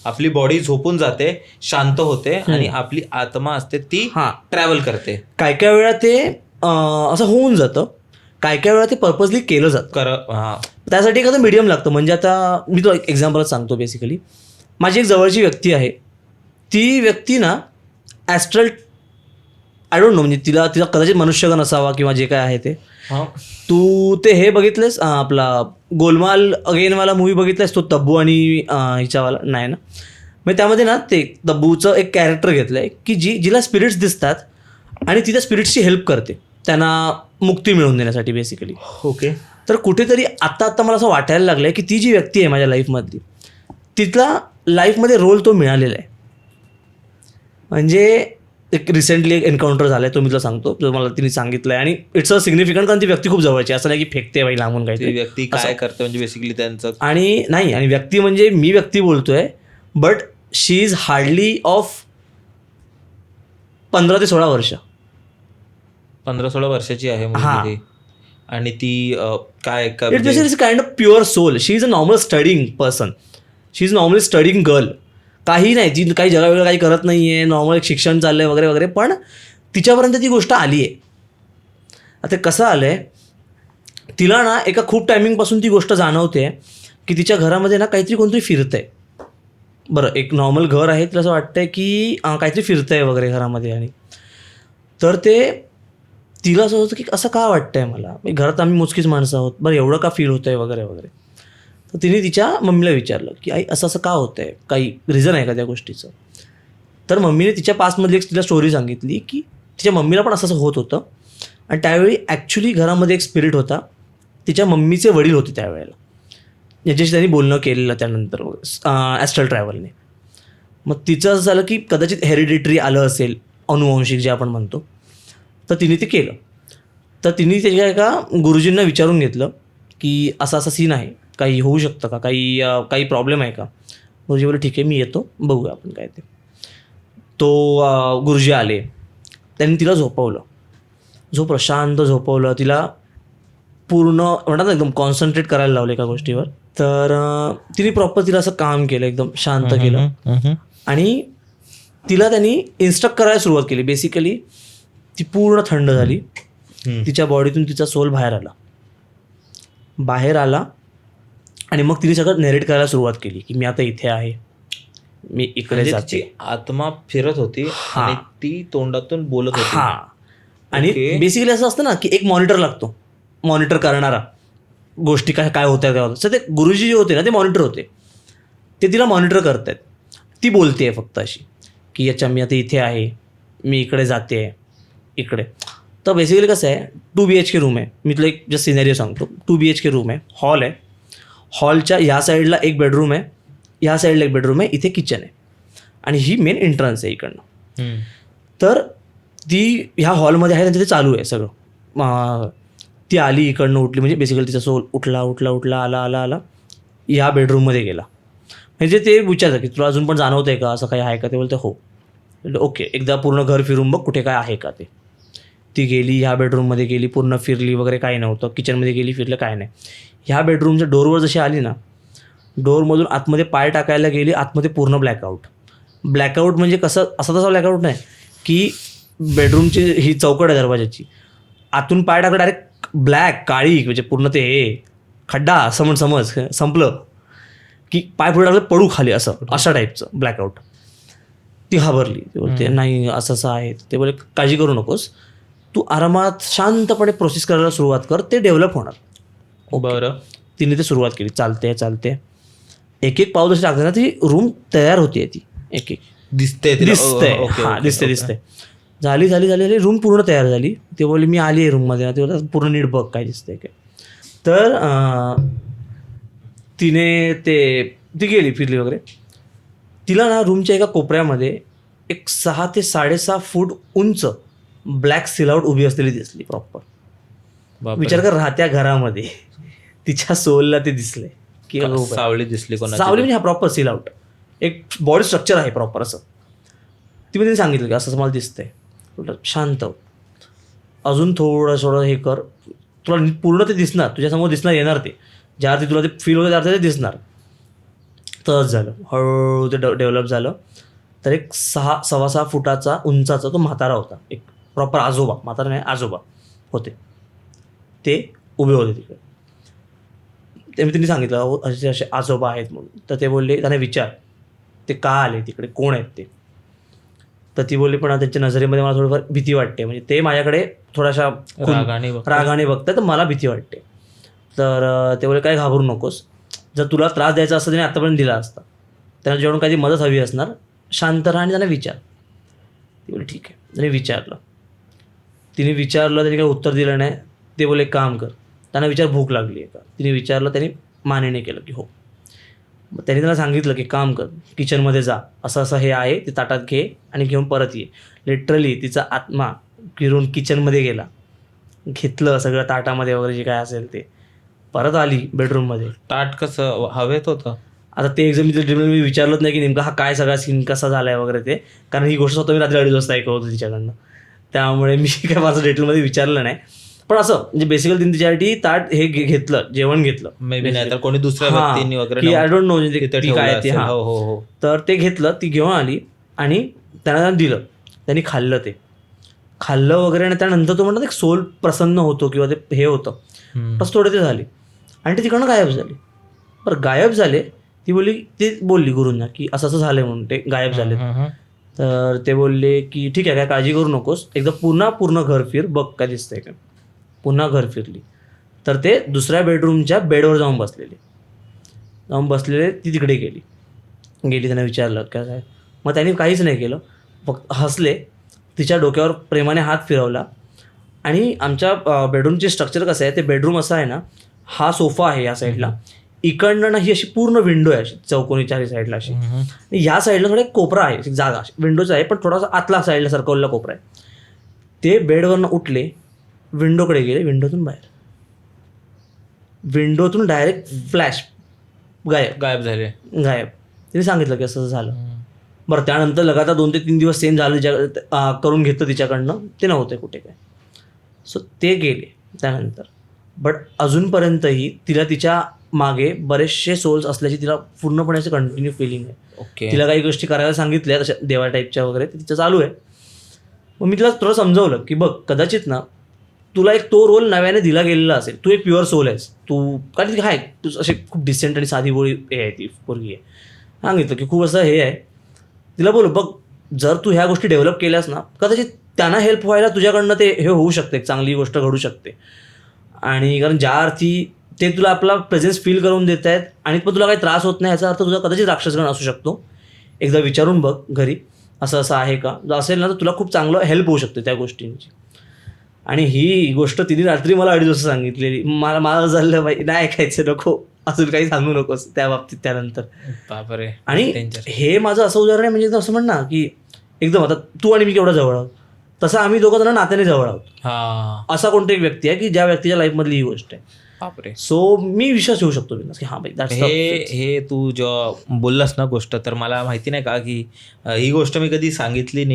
Speaker 2: आपली बॉडी झोपून जाते, शांत होते आणि आपली आत्मा असते ती ट्रॅव्हल करते.
Speaker 1: काय वेळा ते असं होऊन जातं, काय वेळा ते पर्पजली केलं जातं. त्यासाठी एखादं मीडियम लागतं. म्हणजे आता मी तो एक्झाम्पलच सांगतो. बेसिकली माझी एक जवळची व्यक्ती आहे, ती व्यक्ती ना ॲस्ट्रल आय डोंट नो, म्हणजे तिला कदाचित मनुष्यगण असावा किंवा जे काय आहे ते. तू ते हे बघितलंस आपला गोलमाल अगेनवाला मूवी बघितलास, तो तब्बू आणि हिच्यावाला नाही ना, मग त्यामध्ये ना ते तब्बूचं एक कॅरेक्टर घेतलं आहे की जिला स्पिरिट्स दिसतात आणि ती त्या स्पिरिट्सची हेल्प करते त्यांना मुक्ती मिळवून देण्यासाठी बेसिकली.
Speaker 2: ओके.
Speaker 1: तर कुठेतरी आत्ता मला असं वाटायला लागलं आहे की ती जी व्यक्ती आहे माझ्या लाईफमधली, तिथला लाईफमध्ये रोल तो मिळालेला आहे. म्हणजे एक रिसेंटली एक एन्काउंटर झालाय, तो मी तुला सांगतो, जो मला तिने सांगितलं आहे. आणि इट्स अ सिग्निफिकंट, कारण ती व्यक्ती खूप जवळची, असं नाही की फेकते बाई लांबून काही.
Speaker 2: व्यक्ती काय करते म्हणजे बेसिकली त्यांचं
Speaker 1: आणि व्यक्ती म्हणजे मी व्यक्ती बोलतोय, but she is hardly of 15 ते 16 वर्ष.
Speaker 2: 15-16 वर्षाची आहे
Speaker 1: हा.
Speaker 2: मुलगी ती. आणि ती काय
Speaker 1: it basically kind of pure soul. She is a normal studying person. She is normally studying girl. काही नाही, ती काही जगावेगळं काही करत नाही आहे, नॉर्मल एक शिक्षण चाललं आहे वगैरे वगैरे, पण तिच्यापर्यंत ती गोष्ट आली आहे. आता कसं आलं आहे, तिला ना एका खूप टायमिंगपासून ती गोष्ट जाणवते की तिच्या घरामध्ये ना काहीतरी कोणतरी फिरतंय. बरं, एक नॉर्मल घर आहे, तिला असं वाटतंय की काहीतरी फिरतंय वगैरे घरामध्ये. आणि तर ते तिला असं होतं की असं का वाटतंय मला, घरात आम्ही मोजकीच माणसं आहोत, बरं एवढं का फील होतंय वगैरे वगैरे. तर तिने तिच्या मम्मीला विचारलं की आई असं असं का होतंय, काही रिझन आहे का त्या गोष्टीचं. तर मम्मीने तिच्या पास्टमधली एक तिला स्टोरी सांगितली की तिच्या मम्मीला पण असं असं होत होतं. आणि त्यावेळी ॲक्च्युली घरामध्ये एक स्पिरिट होता, तिच्या मम्मीचे वडील होते त्यावेळेला, याच्याशी त्यांनी बोलणं केलेलं त्यानंतर ॲस्ट्रल ट्रॅव्हलने. मग तिचं असं झालं की कदाचित हेरिडिटरी आलं असेल, अनुवंशिक जे आपण म्हणतो. तर तिने ते केलं. तर तिने त्याच्या एका गुरुजींना विचारून घेतलं की असा असा सीन आहे, काही होऊ शकतं का, काही प्रॉब्लेम आहे का. गुरुजी बोलले ठीक आहे मी येतो, बघूया आपण काय ते. तो गुरुजी आले, त्यांनी तिला झोपवलं, शांत झोपवलं. तिला पूर्ण म्हणतात ना एकदम कॉन्सन्ट्रेट करायला लावलं एका गोष्टीवर. तर तिने प्रॉपर तिला असं काम केलं, एकदम शांत केलं. आणि तिला त्यांनी इन्स्ट्रक्ट करायला सुरुवात केली. बेसिकली ती पूर्ण थंड झाली. तिच्या बॉडीतून तिचा सोल बाहेर आला आणि मग तिने सगळं नेरेट करायला सुरुवात केली की मी आता इथे आहे, मी इकडे जाते.
Speaker 2: आत्मा फिरत होती आणि ती तोंडातून बोलत होती.
Speaker 1: हा. आणि बेसिकली असं असतं ना की एक मॉनिटर लागतो, मॉनिटर करणारा गोष्टी काय काय होत्या त्या. तर ते गुरुजी जे होते ना ते मॉनिटर होते, ते तिला मॉनिटर करतायत. ती बोलते फक्त अशी की अच्छा मी आता इथे आहे, मी इकडे जाते इकडे. तर बेसिकली कसं आहे, 2 BHK रूम आहे. मी तुला एक जस्ट सिनेरिओ सांगतो. 2 BHK रूम आहे, हॉल आहे, हॉलच्या ह्या साईडला एक बेडरूम आहे, ह्या साईडला एक बेडरूम आहे, इथे किचन आहे आणि ही मेन एंट्रन्स आहे इकडनं. तर ती ह्या हॉलमध्ये आहे, त्यांचं ते चालू आहे सगळं. ती आली इकडनं, उठली, म्हणजे बेसिकली तिचा सोल उठला आला ह्या बेडरूममध्ये गेला. म्हणजे ते विचारतं की तुला अजून पण जाणवतं आहे का, असं काही आहे का. ते बोलते हो. ओके, एकदा पूर्ण घर फिरून बघ कुठे काय आहे का ते. ती गेली, ह्या बेडरूममध्ये गेली, पूर्ण फिरली वगैरे, काही नव्हतं. किचनमध्ये गेली, फिरलं, काय नाही. ह्या बेडरूमच्या डोरवर जशी आली ना, डोरमधून आतमध्ये पाय टाकायला गेली, आतमध्ये पूर्ण ब्लॅकआउट म्हणजे कसं, असा तसा ब्लॅकआउट नाही की बेडरूमची ही चौकट आहे दरवाजाची, आतून पाय टाकलं डायरेक्ट ब्लॅक, काळी, म्हणजे पूर्ण ते खड्डा समज संपलं की पाय पुढे टाकलं पडू खाली, अशा टाईपचं ब्लॅकआउट. ती घाबरली. ते बोलते नाही असं आहे. ते बोले काळजी करू नकोस, तू आरामात शांतपणे प्रोसेस करायला सुरुवात कर, ते डेव्हलप होणार.
Speaker 2: बरं.
Speaker 1: तिने ते सुरुवात केली. चालते एक पाऊल जशी टाकते ना, ती रूम तयार होती. ती एक
Speaker 2: दिसते.
Speaker 1: हां दिसते. झाली रूम पूर्ण तयार झाली. ते बोलले मी आली आहे रूममध्ये. ते बोलतात पूर्ण नीट बघ काय दिसतंय काय. तर ती गेली, फिरली वगैरे. तिला ना रूमच्या एका कोपऱ्यामध्ये एक 6 ते 6.5 फूट उंच ब्लॅक सिलआउट उभी असलेली दिसली प्रॉपर. विचार कर, राहत्या घरामध्ये तिच्या सोलला ते दिसले की
Speaker 2: सावली दिसली.
Speaker 1: सावली म्हणजे हा प्रॉपर सिलआउट, एक बॉडी स्ट्रक्चर आहे प्रॉपर असं. ती तिने सांगितलं की असं मला दिसतंय. शांत अजून थोडं हे कर, तुला पूर्ण ते दिसणार, तुझ्यासमोर दिसणार, येणार ते ज्यावरती तुला ते फील होतं त्यावरती ते दिसणार. तसंच झालं, हळूहळू ते डेव्हलप झालं. तर एक 6.25 फुटाचा उंचाचा तो म्हातारा होता, एक प्रॉपर आजोबा, म्हातारा नाही आजोबा होते. ते उभे होते तिकडे. ते मी त्यांनी सांगितलं असे आजोबा आहेत म्हणून. तर ते बोलले, त्यांना विचार ते का आले तिकडे, कोण आहेत ते. तर ती बोलली पण त्यांच्या नजरेमध्ये मला थोडंफार भीती वाटते, म्हणजे ते माझ्याकडे थोड्याशा रागाने बघतात, तर मला भीती वाटते. तर ते बोलले काय घाबरू नकोस, जर तुला त्रास द्यायचा असता त्याने आत्तापर्यंत दिला असता, त्यांना जेवढून काही मदत हवी असणार, शांत राहा आणि त्यांना विचार. ती बोलली ठीक आहे. त्यांनी विचारलं, त्यांनी काही उत्तर दिलं नाही. ते बोलले काम कर, त्यांना विचार भूक लागली आहे का. तिने विचारलं, त्यांनी मानेने केलं की हो. मग त्यांनी त्यांना सांगितलं की काम कर, किचनमध्ये जा, असं हे आहे ते ताटात घे आणि घेऊन परत ये. लिटरली तिचा आत्मा फिरून किचनमध्ये गेला, घेतलं सगळं ताटामध्ये वगैरे जे काय असेल ते, परत आली बेडरूममध्ये.
Speaker 2: ताट कसं हवेत होतं.
Speaker 1: आता ते एक्झाम मी विचारलंच नाही की नेमका हा काय सगळा सीन कसा झालाय वगैरे ते, कारण ही गोष्ट स्वतः मी रात्री 2:30 वाजता ऐकत होतो तिच्याकडनं, त्यामुळे मी काय माझं डिटेलमध्ये विचारलं नाही. पण असं म्हणजे बेसिकली तिने तिच्यासाठी ताट हे घेतलं, जेवण घेतलं
Speaker 2: मे बी नाही तर कोणी दुसऱ्या
Speaker 1: हां,
Speaker 2: व्यक्तींनी वगैरे
Speaker 1: की आय डोंट नो
Speaker 2: तिथे
Speaker 1: ती
Speaker 2: ठेवलं
Speaker 1: काय ते.
Speaker 2: असेल.
Speaker 1: हां,
Speaker 2: हो हो हो.
Speaker 1: तर ते घेतलं, ती घेऊन आली आणि त्यांना दिलं, त्यांनी खाल्लं, ते खाल्लं वगैरे. आणि त्यानंतर तो म्हणतात एक सोल प्रसन्न होतो किंवा ते हे होतं, बस थोडे ते झाले आणि ते तिकडनं गायब झाले. बरं गायब झाले, ती बोलली गुरूंना की असं असं झालंय म्हणून ते गायब झाले. तर ते बोलले की ठीक आहे, काय काळजी करू नकोस, एकदा पूर्ण घर फिर, बघ काय दिसतंय का. पुन्हा घर फिरली तर ते दुसऱ्या बेडरूमच्या बेडवर जाऊन बसलेले, ती तिकडे गेली. त्यांना विचारलं काय, मग त्यांनी काहीच नाही केलं, फक्त हसले, तिच्या डोक्यावर प्रेमाने हात फिरवला. आणि आमच्या बेडरूमचे स्ट्रक्चर कसं आहे, ते बेडरूम असं आहे ना, हा सोफा आहे या साईडला, इकडनं ना ही अशी पूर्ण विंडो आहे, अशी चौकोनी चारी साईडला अशी, आणि या साईडला थोडा एक कोपरा आहे, एक जागा विंडोचा आहे, पण थोडासा आतला साईडला सर्कलला कोपरा आहे. ते बेडवरनं उठले, विंडोकडे गेले, विंडोतून डायरेक्ट फ्लॅश, गायब. तिने सांगितलं की असं झालं. बरं त्यानंतर लगातार 2 ते 3 दिवस सेम झालं, करून घेतलं तिच्याकडनं, ते नव्हते कुठे काय. सो ते गेले त्यानंतर. बट अजूनपर्यंतही तिला तिच्या मागे बरेचसे सोल्स असल्याची तिला पूर्णपणे असं कंटिन्यू फिलिंग आहे.
Speaker 2: ओके.
Speaker 1: तिला काही गोष्टी करायला सांगितल्या तशा देवा टाईपच्या वगैरे, ते तिचं चालू आहे. मग मी तिला थोडं समजवलं की बघ, कदाचित ना तुला एक तो रोल नव्याने दिला गेलेला असेल, तू एक प्युअर सोल आहेस, तू कारण की काय तू अशी खूप डिसेंट आणि साधी बोळी हे आहे, ती पोरगी आहे. सांगितलं की खूप असं हे आहे. तिला बोलू बघ, जर तू ह्या गोष्टी डेव्हलप केल्यास ना, कदाचित त्यांना हेल्प व्हायला तुझ्याकडनं ते हे होऊ शकते, चांगली गोष्ट घडू शकते. आणि कारण ज्या अर्थी ते तुला आपला प्रेझेन्स फील करून देत आहेत आणि पण तुला काही त्रास होत नाही, याचा अर्थ तुझा कदाचित राक्षसगण असू शकतो. एकदा विचारून बघ घरी, असं असं आहे का, जर असेल ना तर तुला खूप चांगलं हेल्प होऊ शकते त्या गोष्टींची. आणि ही गोष्ट तिने रात्री मला 2:30 वाजता सांगितलेली. मला झालं बाई नाही ऐकायचं, नको अजून काही सांगू नकोस त्या बाबतीत त्यानंतर.
Speaker 2: बापरे.
Speaker 1: आणि हे माझं असं उदाहरण आहे, म्हणजे असं म्हण ना की एकदम आता तू आणि मी केवढा जवळ आहोत, तसं आम्ही दोघं जण नात्याने जवळ आहोत. असा कोणता एक व्यक्ती आहे की ज्या व्यक्तीच्या लाईफमधली ही गोष्ट आहे.
Speaker 2: बापरे.
Speaker 1: सो मी विश्वास ठेवू शकतो की हां बाई
Speaker 2: हे तू जेव्हा बोललास ना गोष्ट, तर मला माहिती नाही का की ही गोष्ट मी कधी सांगितली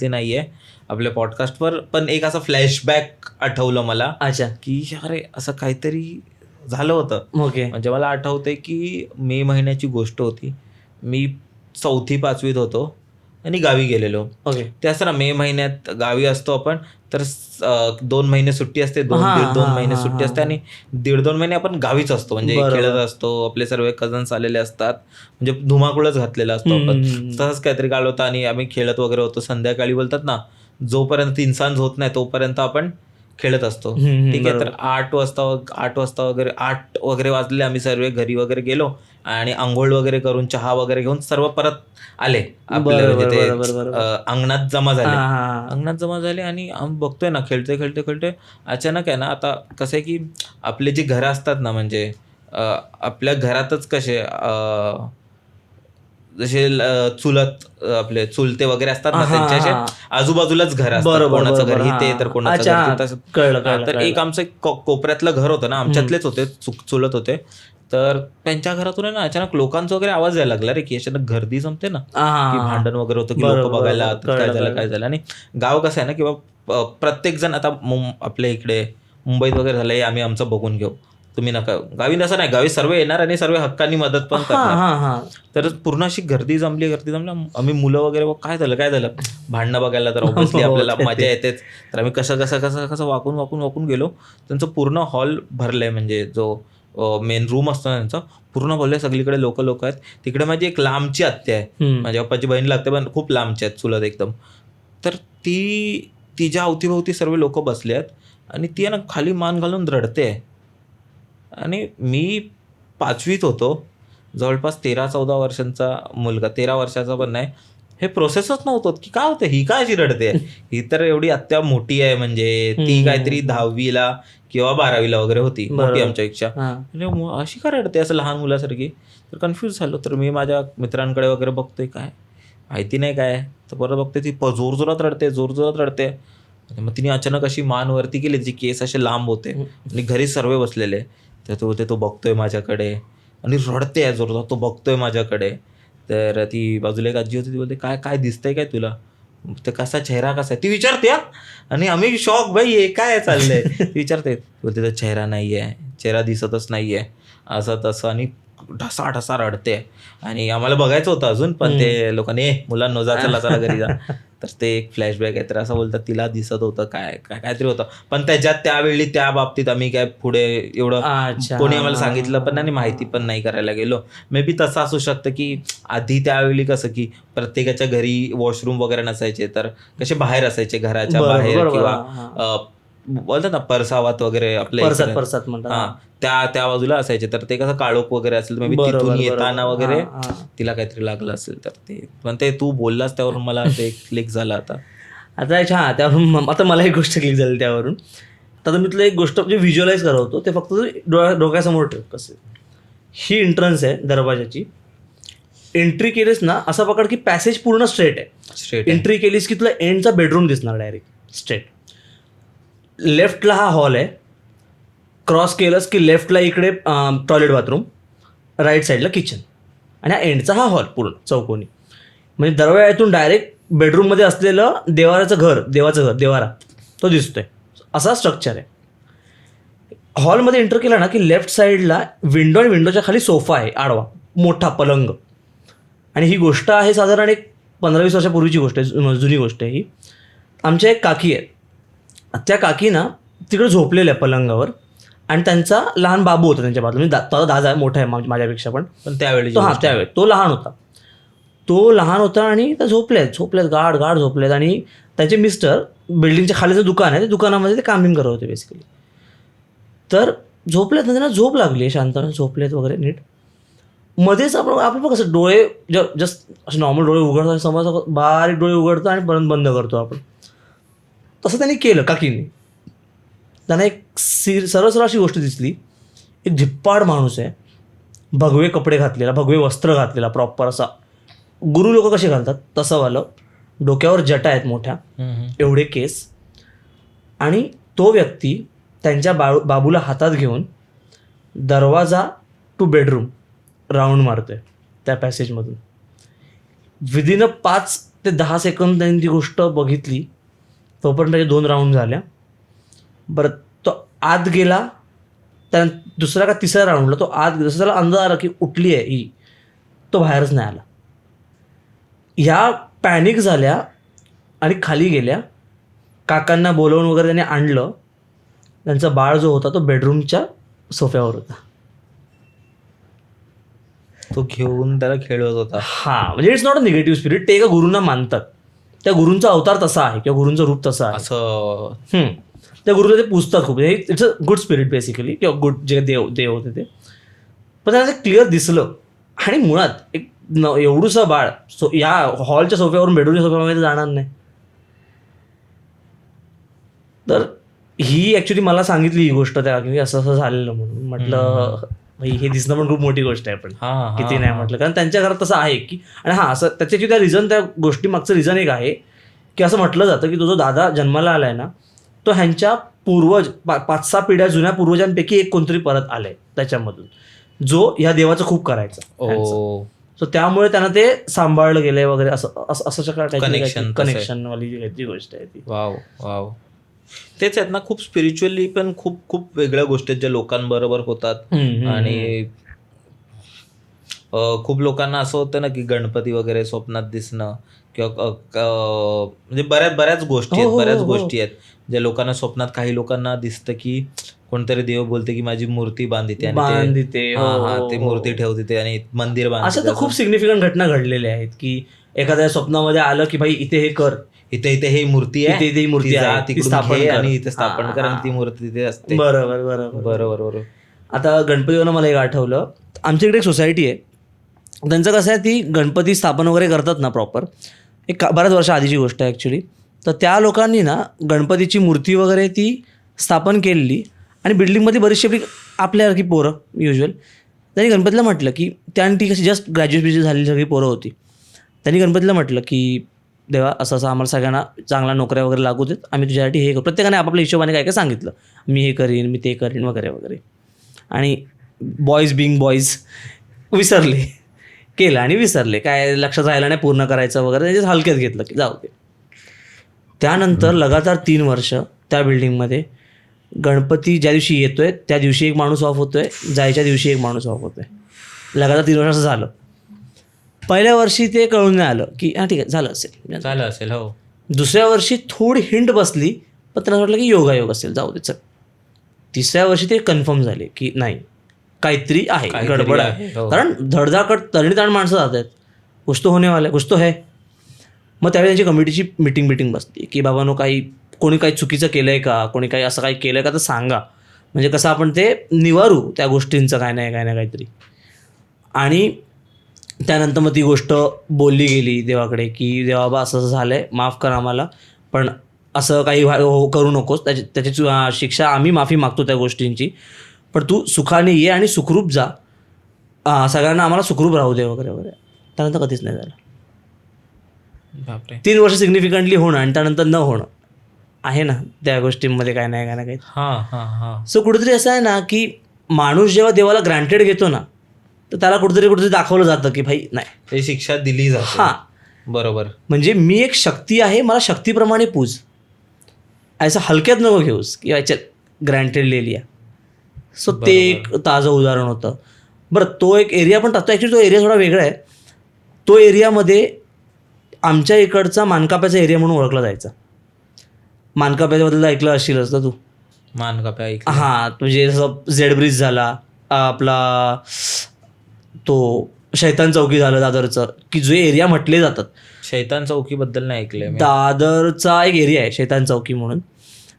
Speaker 2: नाहीये आपल्या पॉडकास्टवर, पण एक असं फ्लॅशबॅक आठवलं मला.
Speaker 1: अच्छा.
Speaker 2: की अरे असं काहीतरी झालं होतं.
Speaker 1: ओके.
Speaker 2: म्हणजे मला आठवतंय की मे महिन्याची गोष्ट होती. मी 4वी-5वीत होतो आणि गावी गेलेलो.
Speaker 1: ओके.
Speaker 2: ते असं ना, मे महिन्यात गावी असतो आपण, तर 2 महिने सुट्टी असते, 2 महिने सुट्टी असते, आणि 1.5-2 महिने आपण गावीच असतो, म्हणजे खेळत असतो, आपले सर्व कझन्स आलेले असतात, म्हणजे धुमाकूळच घातलेला असतो आपण. तसंच काहीतरी काळ होता आणि आम्ही खेळत वगैरे होतो. संध्याकाळी बोलतात ना, जोपर्यंत इन्सान होत नाही तोपर्यंत आपण खेळत असतो. ठीक आहे. तर 8 वगैरे वाजले, आम्ही सर्व घरी वगैरे गेलो आणि आंघोळ वगैरे करून चहा वगैरे घेऊन सर्व परत आले आपल्या, म्हणजे ते अंगणात जमा झाले. आणि आम्ही बघतोय ना, खेळते अचानक आहे ना, आता कसं आहे की आपले जे घरं असतात ना, म्हणजे आपल्या घरातच कसे जसे आपले चुलते वगैरे असतात ना, त्यांच्या आजूबाजूलाच घर असतात, कोणाचं घर इथे तर कोणाचं घर. तर एक आमचं कोपऱ्यातलं घर होतं ना, आमच्यातलेच होते, चुलत होते. तर त्यांच्या घरातून आहे ना अचानक लोकांचा वगैरे आवाज यायला लागला रे, की अचानक गर्दी जमते ना, की भांडण वगैरे होतं, की लोक बघायला काय झालं. आणि गाव कसं आहे ना, किंवा प्रत्येक जण आता आपल्या इकडे मुंबईत वगैरे झालंय, आम्ही आमचं बघून घेऊ, तुम्ही नका. गावी नसं नाही, गावी सर्व येणार आणि सर्व हक्कानी मदत पण करणार. तर पूर्ण अशी गर्दी जमली. आम्ही मुलं वगैरे काय झालं भांडणं बघायला, तर ऑब्व्हियसली आपल्याला मजा येतेच. तर आम्ही कसं वाकून गेलो. त्यांचं पूर्ण हॉल भरलंय, म्हणजे जो मेन रूम असतो ना त्यांचा, पूर्ण भरलंय, सगळीकडे लोक आहेत. तिकडे माझी एक लांबची आत्या आहे, माझ्या पप्पाची बहीण लागते, पण खूप लांबची आहेत, चुलत एकदम. तर तिच्या अवतीभोवती सर्व लोक बसले आहेत आणि ती आहे ना खाली मान घालून रडते. आणि मी 5वीत होतो, जवळपास 13-14 वर्षांचा मुलगा, 13 वर्षाचा पण नाही. हे प्रोसेसच नव्हतं की काय होतं, ही काय अशी रडते, ही तर एवढी आत्या मोठी आहे, म्हणजे ती काहीतरी 10वीला किंवा 12वीला वगैरे होती, मोठी आमच्यापेक्षा, अशी का रडते असं लहान मुलासारखी. तर कन्फ्यूज झालो. तर मी माझ्या मित्रांकडे वगैरे बघतोय, काय माहिती नाही काय. तर परत बघते ती जोरजोरात रडते. मग तिने अचानक अशी मान वरती केली, जी केस असे लांब होते आणि घरी सर्व बसलेले. तर तो बघतोय माझ्याकडे. आणि रडते आहे जोरदार. तो बघतोय माझ्याकडे. तर ती बाजूला एक आजी होती, ती बोलते काय काय दिसतंय काय तुला, तर कसा चेहरा कसा आहे ती विचारते. आणि आम्ही शॉक, भाई हे काय चाललंय ती विचारते. बोलते तर चेहरा नाही आहे, चेहरा दिसतच नाही आहे, असं तसं. आणि ढसा ढसा रडते. आणि आम्हाला बघायचं होतं अजून, पण ते लोकांनी मुलांना जा चला चला घरी जा. तर ते एक फ्लॅशबॅक आहे. तर असं बोलतात तिला दिसत होतं काय काय काहीतरी होतं. पण त्याच्यात त्यावेळी त्या बाबतीत आम्ही काय पुढे एवढं कोणी आम्हाला सांगितलं पण नाही आणि माहिती पण नाही करायला गेलो. मे बी तसं असू शकतं की आधी त्यावेळी कसं की प्रत्येकाच्या घरी वॉशरूम वगैरे नसायचे, तर कसे बाहेर असायचे घराच्या बाहेर, किंवा बोलतात ना परसावात वगैरे आपल्या
Speaker 1: परसात म्हणतात.
Speaker 2: हा, त्या बाजूला असायचे. तर ते कसं काळोख वगैरे असेल, मे बी तिथून येताना वगैरे तिला काहीतरी लागलं असेल. तर ते पण ते तू बोललास त्यावरून मला ते क्लिक झालं आता.
Speaker 1: आता त्यावरून आता मला एक गोष्ट क्लिक झाली त्यावरून. आता मी तुला एक गोष्ट म्हणजे व्हिज्युअलाइज करवतो, ते फक्त डोक्यासमोर ठेव. कसं ही एंट्रन्स आहे दरवाजाची, एंट्री केलीस ना असं पकड की पॅसेज पूर्ण स्ट्रेट आहे. एंट्री केलीस की तुला एंडचा बेडरूम दिसणार डायरेक्ट स्ट्रेट. लेफ्टला हा हॉल आहे, क्रॉस केलंस की लेफ्टला इकडे टॉयलेट बाथरूम, राईट साईडला किचन, आणि हा एंडचा हा हॉल पूर्ण चौकोनी. म्हणजे दरवाजातून डायरेक्ट बेडरूममध्ये असलेलं देवाचं घर देवारा तो दिसतोय. असा स्ट्रक्चर आहे. हॉलमध्ये एंटर केला ना की लेफ्ट साईडला विंडो आणि विंडोच्या खाली सोफा आहे आडवा मोठा पलंग. आणि ही गोष्ट आहे साधारण एक 15-20 वर्षापूर्वीची गोष्ट आहे, जुनी गोष्ट आहे ही. आमच्या एक काकी आहेत, त्या काकी ना तिकडे झोपलेल्या आहे पलंगावर, आणि त्यांचा लहान बाबू होता त्यांच्या बाजूला. म्हणजे दादा मोठा आहे माझ्यापेक्षा, पण
Speaker 2: त्यावेळी
Speaker 1: त्यावेळी तो लहान होता आणि त्या झोपल्यात गाढ झोपल्यात. आणि त्यांचे मिस्टर बिल्डिंगच्या खालीचं दुकान आहे, त्या दुकानामध्ये ते कामिंग करत होते बेसिकली. तर झोपल्यात ना, त्यांना झोप लागली, शांतपणे झोपलेत वगैरे नीट. मध्येच आपण कसं डोळे जस्ट असे नॉर्मल डोळे उघडतो, समज बारीक डोळे उघडतो आणि परत बंद करतो आपण, तसं त्यांनी केलं काकींनी. त्यांना एक सरळ अशी गोष्ट दिसली. एक धिप्पाड माणूस आहे, भगवे कपडे घातलेला, भगवे वस्त्र घातलेला, प्रॉपर असा गुरु लोक कसे घालतात तसं वालं, डोक्यावर जटा आहेत मोठ्या, एवढे केस. आणि तो व्यक्ती त्यांच्या बाबूला हातात घेऊन दरवाजा टू बेडरूम राऊंड मारतोय त्या पॅसेजमधून. विदिन 5 ते 10 सेकंद त्यांनी ती गोष्ट बघितली. तोपर्यंत त्याचे 2 राऊंड झाल्या. बरं, तो आत गेला, त्या दुसऱ्या का तिसऱ्या राऊंडला तो आत गेला, जसं त्याला अंदाज आला की उठली आहे ही, तो बाहेरच नाही आला. ह्या पॅनिक झाल्या आणि खाली गेल्या. काकांना बोलवून वगैरे त्यांनी आणलं. त्यांचा बाळ जो होता तो बेडरूमच्या सोफ्यावर होता.
Speaker 2: तो घेऊन त्याला खेळवत होता.
Speaker 1: हा, म्हणजे it's not a negative spirit. ते एका गुरूंना मानतात, त्या गुरूंचा अवतार तसा आहे किंवा गुरूंचं रूप तसं आहे
Speaker 2: असं.
Speaker 1: त्या गुरुला ते पुस्तक खूप, it's a good spirit basically, किंवा गुड जे देव होते ते. पण त्यांना ते क्लिअर दिसलं. आणि मुळात एक एवढूसा बाळ या हॉलच्या सोफ्यावरून बेडरूमच्या सोफ्यामध्ये जाणार नाही. तर ही ॲक्च्युली मला सांगितली ही गोष्ट त्या की असं असं झालेलं म्हणून. म्हटलं भाई हे दिसणं पण खूप मोठी गोष्ट आहे, पण किती नाही म्हटलं, कारण त्यांच्या घरात तसं आहे की. आणि असं त्याच्याची त्या रिझन, त्या गोष्टी मागचं रिझन एक आहे की असं म्हटलं जातं की तो जो दादा जन्माला आलाय ना, तो ह्यांच्या पूर्वज 5-6 पिढ्या जुन्या पूर्वजांपैकी एक कोणतरी परत आलाय त्याच्यामधून, जो ह्या देवाचं खूप करायचं. सो त्यामुळे त्यांना ते सांभाळलं गेलंय वगैरे, असं कनेक्शन वाली जी गोष्ट आहे ती.
Speaker 2: वाव. तेच आहेत ना, खूप स्पिरिच्युअली पण खूप खूप वेगळ्या गोष्टी ज्या लोकांबरोबर होतात. आणि खूप लोकांना असं होतं ना की गणपती वगैरे स्वप्नात दिसणं, किंवा म्हणजे बऱ्याच गोष्टी आहेत ज्या लोकांना स्वप्नात. काही लोकांना दिसतं की कोणतरी देव बोलते की माझी मूर्ती बांधिते आणि ते मूर्ती ठेवते आणि मंदिर बांधते.
Speaker 1: असं तर खूप सिग्निफिकंट घटना घडलेल्या आहेत की एखाद्या स्वप्नामध्ये आलं की भाई इथे हे कर,
Speaker 2: इथे ही मूर्ती आहे,
Speaker 1: इथे मूर्ती आहे,
Speaker 2: स्थापन आणि इथे स्थापन कर, आणि ती मूर्ती तिथे असते.
Speaker 1: बरोबर. आता गणपतीवरून मला एक आठवलं, आमच्याकडे एक सोसायटी आहे, त्यांचं कसं आहे, ती गणपती स्थापन वगैरे करतात ना प्रॉपर, एक बऱ्याच वर्ष आधीची गोष्ट आहे ॲक्च्युली. तर त्या लोकांनी ना गणपतीची मूर्ती वगैरे ती स्थापन केलेली, आणि बिल्डिंगमध्ये बरीचशी आपल्यासारखी पोरं युज्युअल, त्यांनी गणपतीला म्हटलं की, ती कशी जस्ट ग्रॅज्युएट झालेली सगळी पोरं होती. त्यांनी गणपतीला म्हटलं की देवा असं आम्हाला सगळ्यांना चांगल्या नोकऱ्या वगैरे लागू देत, आम्ही तुझ्यासाठी हे करू. प्रत्येकाने आपापल्या हिशोबाने काय काय सांगितलं, मी हे करीन, मी ते करीन वगैरे वगैरे. आणि बॉईज बिंग बॉईज विसरले, केलं आणि विसरले, काय लक्षात राहिलं नाही पूर्ण करायचं वगैरे, त्याच्यात हलक्यात घेतलं की जाऊ दे. त्यानंतर लगातार 3 वर्ष त्या बिल्डिंगमध्ये गणपती ज्या दिवशी येतोय त्या दिवशी एक माणूस ऑफ होतोय, जायच्या दिवशी एक माणूस ऑफ होतोय. लगातार 3 वर्ष असं झालं. पहिल्या वर्षी ते कळून नाही आलं की हां ठीक आहे झालं असेल.
Speaker 2: हो.
Speaker 1: दुसऱ्या वर्षी थोडी हिंट बसली, पण त्यांना वाटलं की योगायोग असेल, जाऊ दे चल. तिसऱ्या वर्षी ते कन्फर्म झाले की नाही काहीतरी आहे, गडबड आहे.
Speaker 2: हो.
Speaker 1: कारण धडधाकट तरणीताण माणसं जात आहेत, कुछ तो होने वाला है, कुछ तो है. मग त्यावेळी त्यांची कमिटीची मिटिंग बसली की बाबांनो कोणी काही चुकीचं केलं आहे का, कोणी काही असं काही केलं आहे का तर सांगा, म्हणजे कसं आपण ते निवारू त्या गोष्टींचं काय नाही काहीतरी. आणि त्यानंतर मग ती गोष्ट बोलली गेली देवाकडे की देवा बाबा असं झालं आहे, माफ कर आम्हाला, पण असं काही करू नकोस, त्याची शिक्षा आम्ही माफी मागतो त्या गोष्टींची, पण तू सुखाने ये आणि सुखरूप जा, सगळ्यांना आम्हाला सुखरूप राहू दे वगैरे वगैरे. त्यानंतर कधीच नाही झालं.
Speaker 2: बापरे.
Speaker 1: 3 वर्ष सिग्निफिकंटली होणं आणि त्यानंतर न होणं आहे ना त्या गोष्टींमध्ये काय नाही काही.
Speaker 2: हां.
Speaker 1: सो कुठेतरी असं आहे ना की माणूस जेव्हा देवाला ग्रँटेड घेतो ना तर त्याला कुठेतरी दाखवलं जातं की भाई नाही,
Speaker 2: ते शिक्षा दिली जाते.
Speaker 1: हां
Speaker 2: बरोबर.
Speaker 1: म्हणजे मी एक शक्ती आहे, मला शक्तीप्रमाणे पूज, असं हलक्यात नको घेऊस की याच्यात ग्रँटेड ले लिया. सो ते एक ताजं उदाहरण होतं. बरं तो एक एरिया पण टाकतो, ॲक्च्युली तो एरिया थोडा वेगळा आहे. तो एरियामध्ये आमच्या इकडचा मानकाप्याचा एरिया म्हणून ओळखला जायचा. मानकाप्याबद्दल ऐकलं असशीलच ना तू.
Speaker 2: मानकाप्या
Speaker 1: हां म्हणजे जसं झेड ब्रिज झाला, आपला तो शैतान चौकी झालं दादरचं, की जे एरिया म्हटले जातात.
Speaker 2: शैतान चौकीबद्दल नाही ऐकलंय.
Speaker 1: दादरचा एक एरिया आहे शैतान चौकी म्हणून,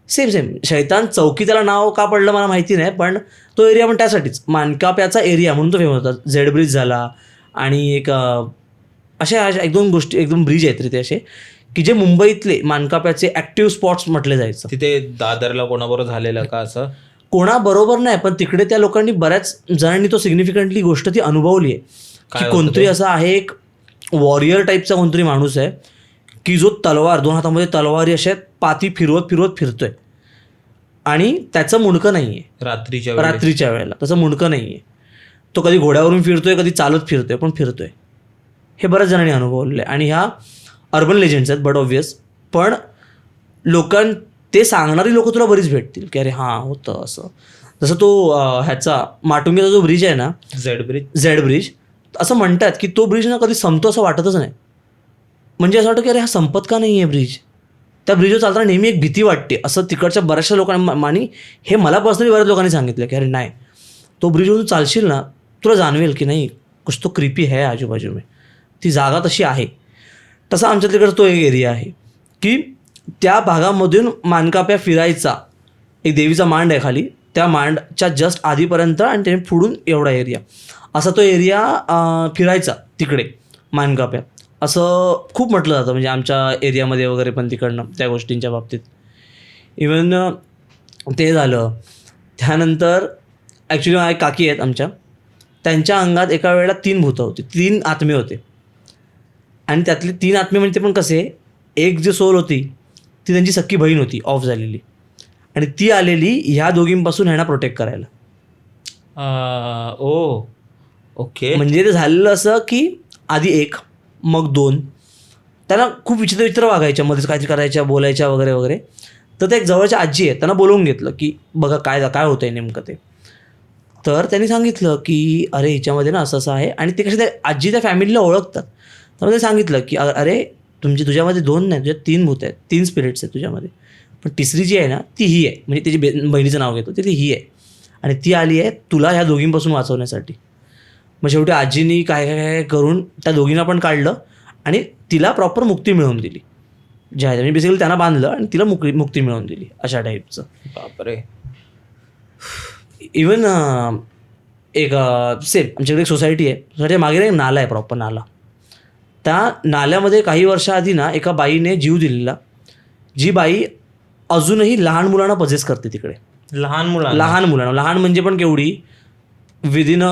Speaker 1: सेम शैतान चौकी त्याला नाव का पडलं मला माहिती नाही, पण तो एरिया पण त्यासाठीच मानकाप्याचा एरिया म्हणून तो फेमस होता. झेड ब्रिज झाला आणि एक अशा 1-2 गोष्टी, 1-2 ब्रिज आहेत रे ते असे की जे मुंबईतले मानकाप्याचे ॲक्टिव्ह स्पॉट्स म्हटले जायचं.
Speaker 2: तिथे दादरला कोणाबरोबर झालेलं का असं?
Speaker 1: कोणाबरोबर नाही, पण तिकडे त्या लोकांनी बऱ्याच जणांनी तो सिग्निफिकंटली गोष्ट ती अनुभवली आहे की कोणतरी असं आहे, एक वॉरियर टाईपचा कोणतरी माणूस आहे की जो तलवार 2 हातामध्ये तलवारी अशा पाती फिरवत फिरतोय आणि त्याचं मुंडकं नाही आहे. रात्रीच्या वेळेला त्याचं मुंडकं नाही आहे. तो कधी घोड्यावरून फिरतोय, कधी चालत फिरतोय, पण फिरतोय. हे बऱ्याच जणांनी अनुभवलेलं आहे आणि ह्या अर्बन लेजंड्स आहेत बट ऑब्वियस. पण ते सांगणारी लोकं तुला बरीच भेटतील की अरे हां होतं असं. जसं तो ह्याचा माटुंग्याचा जो ब्रिज आहे ना, झेड ब्रिज, असं म्हणतात की तो ब्रिज ना कधी संपतो असं वाटतच नाही. म्हणजे असं वाटतं की अरे हा संपत का नाही आहे ब्रिज. त्या ब्रिजवर चालताना नेहमी एक भीती वाटते असं तिकडच्या बऱ्याचशा लोकांना. आणि हे मला पर्सनली बऱ्याच लोकांनी सांगितलं की अरे नाही, तो ब्रिजवरून चालशील ना तुला जाणवेल की नाही कुछ तो क्रिपी है आजूबाजू में, ती जागा तशी आहे. तसा आमच्या तिकडचा तो एक एरिया आहे की त्या भागामधून मानकाप्या फिरायचा, एक देवीचा मांड आहे खाली, त्या मांडच्या जस्ट आधीपर्यंत आणि त्याने पुढून एवढा एरिया, असा तो एरिया फिरायचा तिकडे मानकाप्या, असं खूप म्हटलं जातं म्हणजे आमच्या एरियामध्ये वगैरे पण तिकडनं त्या गोष्टींच्या बाबतीत. इवन ते झालं. त्यानंतर ॲक्च्युली एक काकी आहेत आमच्या, त्यांच्या अंगात एका वेळेला 3 भूतं होती, 3 आत्मे होते. आणि त्यातले 3 आत्मे म्हणजे पण कसे, एक जी सोल होती ती त्यांची सख्खी बहीण होती ऑफ झालेली, आणि ती आलेली ह्या दोघींपासून ह्यांना प्रोटेक्ट करायला.
Speaker 2: ओके.
Speaker 1: म्हणजे ते झालेलं असं की आधी 1 मग 2 त्यांना खूप विचित्र वागायच्या, मध्येच काहीतरी करायच्या, बोलायच्या वगैरे वगैरे. तर ते एक जवळच्या आजी आहे, त्यांना बोलवून घेतलं की बघा काय होतं आहे नेमकं ते. तर त्यांनी सांगितलं की अरे ह्याच्यामध्ये ना असं आहे. आणि ते कसे त्या आजी त्या फॅमिलीला ओळखतात. तर ते सांगितलं की अरे तुझ्यामध्ये 2 नाही, तुझ्या 3 भूत आहेत, 3 स्पिरिट्स आहेत तुझ्यामध्ये, पण तिसरी जी आहे ना ती ही आहे, म्हणजे त्याची बहिणीचं नाव घेतो ती ही आहे, आणि ती आली आहे तुला ह्या दोघींपासून वाचवण्यासाठी. मग शेवटी आजीनी काय करून त्या दोघींना पण काढलं आणि तिला प्रॉपर मुक्ती मिळवून दिली. जे आहे म्हणजे बेसिकली त्यांना बांधलं आणि तिला मुक्ती मिळवून दिली, अशा टाईपचं.
Speaker 2: बापरे.
Speaker 1: इवन एक सेम आमच्याकडे एक सोसायटी आहे, सोसायटी मागे एक नाला आहे, प्रॉपर नाला. त्या नाल्यामध्ये काही वर्षाआधी ना एका बाईने जीव दिलेला, जी बाई अजूनही लहान मुलांना पजेस करते तिकडे.
Speaker 2: लहान मुलांना
Speaker 1: लहान म्हणजे पण केवढी, विदिन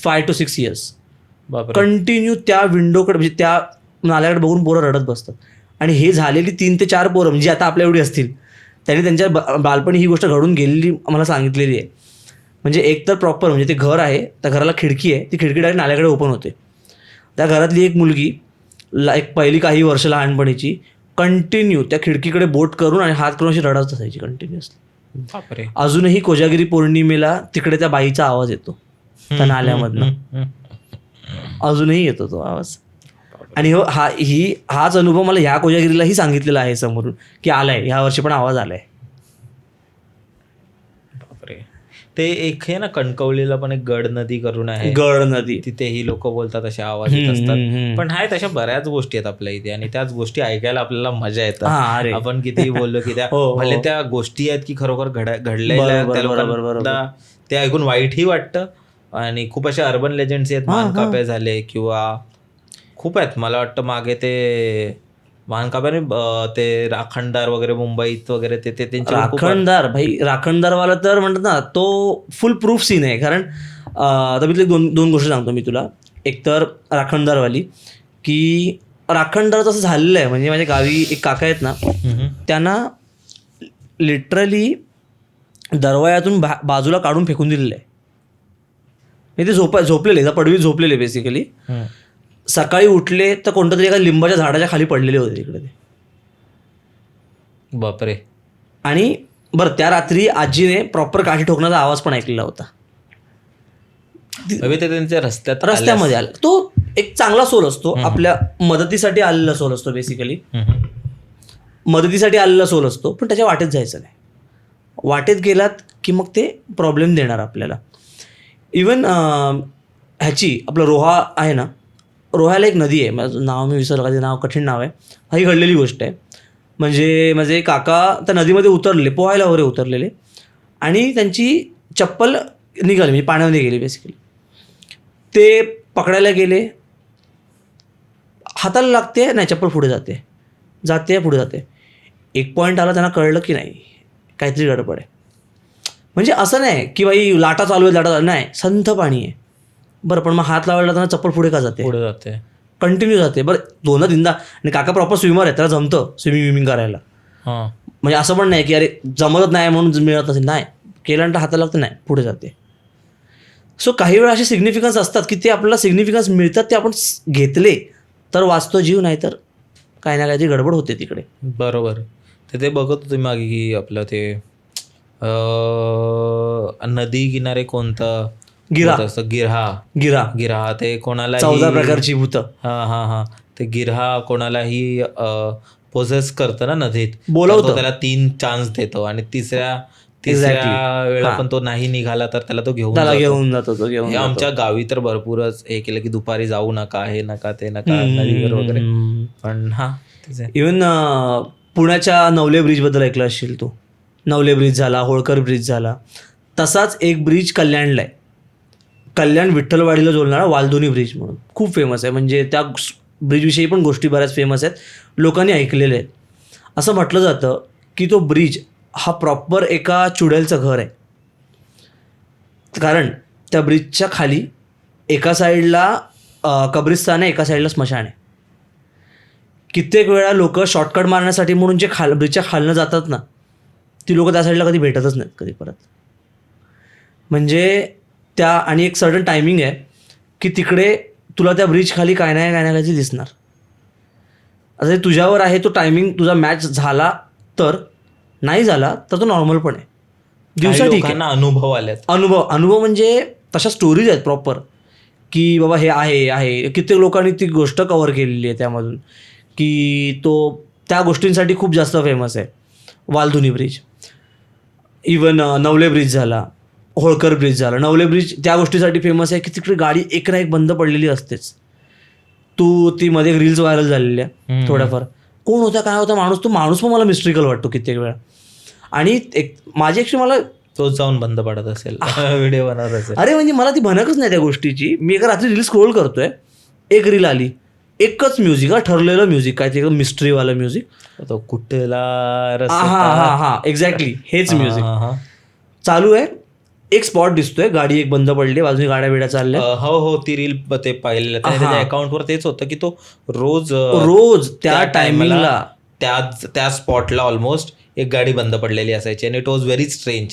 Speaker 1: 5 to 6 years कंटिन्यू त्या विंडोकडे म्हणजे त्या नाल्याकडे बघून पोरं रडत बसतात. आणि हे झालेली 3 ते 4 पोरं म्हणजे आता आपल्या एवढी असतील, त्यांनी त्यांच्या बालपणी ही गोष्ट घडून गेलेली आम्हाला सांगितलेली आहे. म्हणजे एक तर प्रॉपर म्हणजे ते घर आहे, त्या घराला खिडकी आहे, ती खिडकी डायरेक्ट नाल्याकडे ओपन होते. त्या घरातली एक मुलगी एक पहिली काही वर्ष लहानपणीची कंटिन्यू त्या खिडकीकडे बोट करून आणि हात करून अशी रडत असायची कंटिन्युअसली.
Speaker 2: बापरे.
Speaker 1: अजूनही कोजागिरी पौर्णिमेला तिकडे त्या बाईचा आवाज येतो त्या नाल्यामधनं, अजूनही येतो तो आवाज. आणि हाच अनुभव मला ह्या कोजागिरीलाही सांगितलेला आहे समोरून की आलाय, ह्या वर्षी पण आवाज आलाय.
Speaker 2: बापरे. ते एक आहे ना कणकवलीला पण एक गड नदी करून आहे,
Speaker 1: गड नदी,
Speaker 2: तिथेही लोक बोलतात असे आवाज येत असतात. पण आहेत अशा बऱ्याच गोष्टी आहेत आपल्या इथे आणि त्याच गोष्टी ऐकायला आपल्याला मजा येतात. आपण कितीही बोललो की त्या भले त्या गोष्टी आहेत की खरोखर घडलेल्या, त्या लोकांना ते ऐकून वाईटही वाटतं. आणि खूप अशा अर्बन लेजंड्स आहेत, मानकापे झाले किंवा खूप आहेत. मला वाटतं मागे ते मानकाप्याने ते राखणदार वगैरे मुंबईत वगैरे ते त्यांचे
Speaker 1: राखणदार भाई, राखणदारवाला तर म्हणतात ना तो फुल प्रूफ सीन आहे. कारण आता मी दोन गोष्टी सांगतो मी तुला. एक तर राखणदारवाली की राखणदार तसं झालेलं आहे, म्हणजे माझ्या गावी एक काका आहेत ना, त्यांना लिटरली दरवाजातून बाजूला काढून फेकून दिलेलं आहे. ते झोपलेले पडवीत झोपलेले बेसिकली. सकाळी उठले तर कोणत्या तरी एका लिंबाच्या झाडाच्या खाली पडलेले होते तिकडे ते.
Speaker 2: बापरे.
Speaker 1: आणि बरं त्या रात्री आजीने प्रॉपर काठी ठोकण्याचा आवाज पण ऐकलेला होता.
Speaker 2: ते त्यांच्या
Speaker 1: रस्त्यामध्ये आला. तो एक चांगला सोल असतो, आपल्या मदतीसाठी आलेला सोल असतो बेसिकली. मदतीसाठी आलेला सोल असतो, पण त्याच्या वाटेत जायचं नाही. वाटेत गेलात की मग ते प्रॉब्लेम देणार आपल्याला. इवन ह्याची आपलं रोहा आहे ना, रोह्याला एक नदी आहे, माझं नाव मी विसरलं, का ते नाव कठीण नाव आहे. ही घडलेली गोष्ट आहे. म्हणजे माझे काका त्या नदीमध्ये उतरलेले, पोहायला वगैरे उतरलेले, आणि त्यांची चप्पल निघाली, म्हणजे पाण्यामध्ये गेली बेसिकली. ते पकडायला गेले, हाताला लागते, नाही चप्पल पुढे जाते पुढे जाते. एक पॉईंट आला, त्यांना कळलं की नाही काहीतरी गडबड आहे. म्हणजे असं नाही की बाई लाटा चालू आहे, नाही, संथ पाणी आहे. बरं, पण मग हात लावायला जाताना चप्पल पुढे जाते, कंटिन्यू जाते. बरं, दोनदा तीनदा. आणि काका प्रॉपर स्विमर आहे, त्याला जमतं स्विमिंग करायला. म्हणजे असं पण नाही की अरे जमतच नाही म्हणून मिळत असेल, नाही, केल्यानंतर हाताला लागतं, नाही, पुढे जाते. सो काही वेळा असे सिग्निफिकन्स असतात की ते आपल्याला सिग्निफिकन्स मिळतात, ते आपण घेतले तर वाचतो जीव, नाही तर काही ना काहीतरी गडबड होते तिकडे.
Speaker 2: बरोबर. ते बघत होते मागे की आपलं ते नदी किनारे कोणतं गिरहा ते कोणाला
Speaker 1: 14 प्रकारची भूत.
Speaker 2: हा ते गिरहा कोणालाही पोझेस करतं ना नदीत,
Speaker 1: बोलवतो,
Speaker 2: त्याला 3 चान्स देतो आणि तिसऱ्या वेळेला पण तो नाही निघाला तर त्याला तो घेऊन जातो. आमच्या गावी तर भरपूरच हे केलं की दुपारी जाऊ नका, हे नका, ते नका नदीवर वगैरे. पण
Speaker 1: इव्हन पुण्याच्या नवले ब्रिज बद्दल ऐकलं असशील तू. नवले ब्रिज झाला, होळकर ब्रिज झाला, तसाच एक ब्रिज कल्याणला आहे. कल्याण विठ्ठलवाडीला जोडणारा वालधुनी ब्रिज म्हणून खूप फेमस आहे. म्हणजे त्या ब्रिजविषयी पण गोष्टी बऱ्याच फेमस आहेत, लोकांनी ऐकलेले आहेत. असं म्हटलं जातं की तो ब्रिज हा प्रॉपर एका चुडेलचं घर आहे. कारण त्या ब्रिजच्या खाली एका साईडला कब्रिस्तान आहे, एका साईडला स्मशान आहे. कित्येक वेळा लोक शॉर्टकट मारण्यासाठी म्हणून जे ब्रिजच्या खालनं जातात ना, ती लोक त्या साईडला कधी भेटतच नाहीत कधी परत. म्हणजे त्या आणि एक सर्टन टायमिंग आहे की तिकडे तुला त्या ब्रिज खाली काय नाही काही दिसणार. आता तुझ्यावर आहे, तो टायमिंग तुझा मॅच झाला तर, नाही झाला तर तो नॉर्मल पण आहे. दिवसा ठीक आहे.
Speaker 2: अनुभव आले,
Speaker 1: अनुभव म्हणजे तशा स्टोरीज आहेत प्रॉपर की बाबा हे आहे. कित्येक लोकांनी ती गोष्ट कव्हर केलेली आहे त्यामधून की तो त्या गोष्टींसाठी खूप जास्त फेमस आहे Waldhuni bridge. Even Navale bridge झाला, होळकर ब्रिज झाला. नवले ब्रिज त्या गोष्टीसाठी फेमस आहे की तिकडे गाडी एक ना एक बंद पडलेली असतेच. ती मध्ये रील्स व्हायरल झालेल्या थोड्याफार. कोण होता, काय होता माणूस, तो माणूस पण मला मिस्ट्रिकल वाटतो कित्येक वेळा. आणि माझी ॲक्च्युली मला
Speaker 2: तोच जाऊन बंद पडत असेल, व्हिडिओ बनवत असेल.
Speaker 1: अरे म्हणजे मला ती भनकच नाही त्या गोष्टीची. मी एका रात्री रील स्क्रोल करतोय, एक रील आली, एकच म्युझिक, ठरलेलं म्युझिक, काय ते मिस्ट्रीवालं म्युझिक,
Speaker 2: तो कुठला
Speaker 1: हा एक्झॅक्टली हेच म्युझिक चालू आहे. एक स्पॉट दिसतोय, गाडी एक बंद पडली, बाजूने गाड्या बिड्या चालल्या.
Speaker 2: हो ती रील ते पाहिलेलं, त्याच्या अकाउंटवर तेच होतं की तो
Speaker 1: रोज त्या टायमिंगला
Speaker 2: त्या स्पॉटला ऑलमोस्ट एक गाडी बंद पडलेली असायची आणि it was very strange.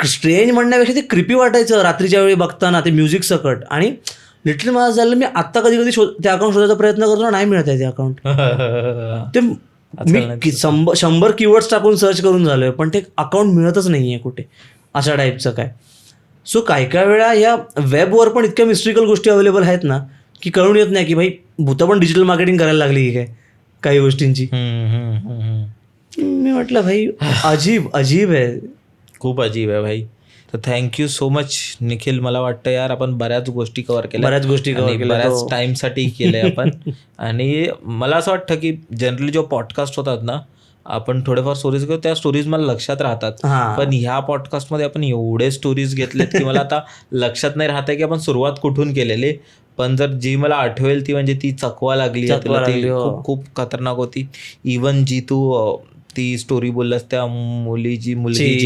Speaker 1: Strange म्हणण्यापेक्षा ते क्रिपी वाटायचं रात्रीच्या वेळी बघताना ते म्युझिक सकट. आणि लिटरली मला झालं मी आत्ता कधी कधी ते अकाउंट शोधायचा प्रयत्न करतो, नाही मिळत आहे ते अकाउंट. ते मी 100 कीवर्ड्स टाकून सर्च करून झालोय पण ते अकाउंट मिळतच नाही आहे कुठे, अशा टाईपचं काय. सो काही वेळा या वेबवर पण इतक्या मिस्ट्रिकल गोष्टी अवेलेबल आहेत ना की कळून येत नाही की भाई भूतं पण डिजिटल मार्केटिंग करायला लागली काय काही गोष्टींची. मी म्हटलं भाई अजीब अजीब आहे,
Speaker 2: खूप अजीब आहे भाई. तर थँक्यू सो मच निखिल. मला वाटतं यार आपण बऱ्याच गोष्टी कव्हर केल्या, बऱ्याच टाइमसाठी केलंय आपण. आणि मला असं वाटतं की जनरली जो पॉडकास्ट होतात ना आपण थोडेफार स्टोरीज घेऊ, त्या स्टोरीज मला लक्षात राहतात. पण ह्या पॉडकास्टमध्ये आपण एवढे स्टोरीज घेतलेत की मला आता लक्षात नाही राहत आहे की आपण सुरुवात कुठून केलेली. पण जर जी मला आठवेल ती म्हणजे ती चकवा लागली ती खूप खूप खतरनाक होती. इवन जी तू ती स्टोरी बोललास त्या मुलगी जी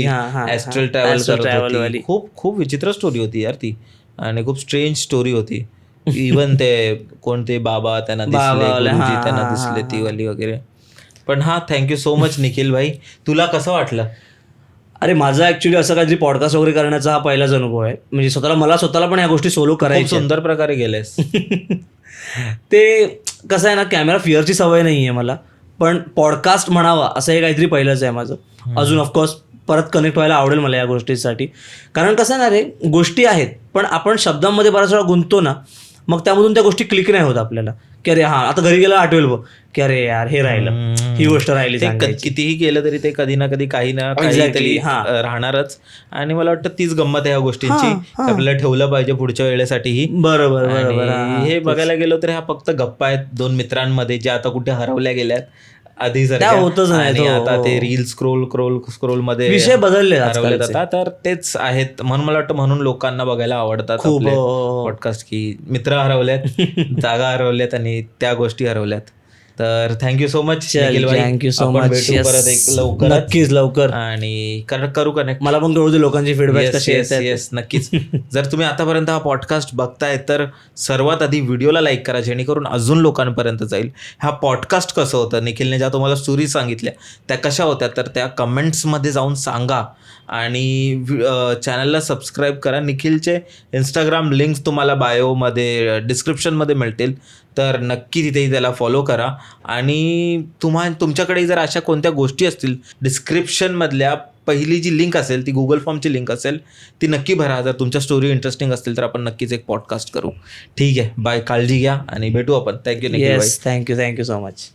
Speaker 2: ॲस्ट्रल ट्रॅव्हल करत होती, खूप खूप विचित्र स्टोरी होती यार ती. आणि खूप स्ट्रेंज स्टोरी होती. इवन ते कोणते बाबा त्यांना दिसले, गुरुजी त्यांना दिसले, ती वाली वगैरे. पण थँक्यू सो मच निखिल भाई. तुला कसं वाटलं?
Speaker 1: अरे माझा ऍक्च्युली असं काहीतरी पॉडकास्ट वगैरे करण्याचा हा पहिलाच अनुभव आहे. म्हणजे मला स्वतःला पण या गोष्टी सोलो करायच्या.
Speaker 2: सुंदर प्रकारे गेलेस.
Speaker 1: ते कसं आहे ना, कॅमेरा फिअरची सवय नाही आहे मला, पण पॉडकास्ट म्हणावा असं हे काहीतरी पहिलंच आहे माझं. अजून ऑफकोर्स परत कनेक्ट व्हायला आवडेल मला या गोष्टीसाठी. कारण कसं आहे ना रे, गोष्टी आहेत पण आपण शब्दांमध्ये बऱ्याच वेळा गुंततो ना, मग त्यामधून त्या गोष्टी क्लिक नाही होत आपल्याला की अरे हां आता घरी गेला आठवेल बघ की अरे यार हे राहिलं, ही गोष्ट राहिली.
Speaker 2: कितीही केलं तरी ते कधी ना कधी काही ना काही राहणारच. आणि मला वाटतं तीच गंमत आहे ह्या गोष्टींची, आपल्याला ठेवलं पाहिजे पुढच्या वेळेसाठीही.
Speaker 1: बरोबर.
Speaker 2: हे बघायला गेलो तर ह्या फक्त गप्पा आहेत दोन मित्रांमध्ये ज्या आता कुठे हरवल्या गेल्यात आधी
Speaker 1: होतच नाही.
Speaker 2: आता ते रील स्क्रोल मध्ये
Speaker 1: विषय बदलले
Speaker 2: आता. तर तेच आहेत म्हणून मला वाटतं म्हणून लोकांना बघायला आवडतात पॉडकास्ट की मित्र हरवल्यात, जागा हरवल्यात आणि त्या गोष्टी हरवल्यात. तर thank you so much
Speaker 1: thank you so much.
Speaker 2: परत एक लवकर,
Speaker 1: नक्कीच लवकर.
Speaker 2: आणि करू कनेक्ट.
Speaker 1: मला पण कळू दे लोकांची फीडबॅक कशी
Speaker 2: येस नक्कीच. जर तुम्ही आतापर्यंत हा पॉडकास्ट बघताय तर सर्वात आधी व्हिडिओला लाईक करा जेणेकरून अजून लोकांपर्यंत जाईल. हा पॉडकास्ट कसं होतं, निखिलने ज्या तुम्हाला स्टोरी सांगितल्या त्या कशा होत्या तर त्या कमेंट्समध्ये जाऊन सांगा. आणि चॅनलला सबस्क्राईब करा. निखिलचे इंस्टाग्राम लिंक्स तुम्हाला बायोमध्ये डिस्क्रिप्शनमध्ये मिळतील, तर नक्की तिथेही त्याला फॉलो करा. आणि तुमच्याकडे जर अशा कोणत्या गोष्टी असतील, डिस्क्रिप्शनमधल्या पहिली जी लिंक असेल ती गुगल फॉर्मची लिंक असेल ती नक्की भरा. जर तुमच्या स्टोरी इंटरेस्टिंग असतील तर आपण नक्कीच एक पॉडकास्ट करू. ठीक आहे, बाय, काळजी घ्या आणि भेटू आपण. थँक्यू निखिल भाई.
Speaker 1: Thank you so much.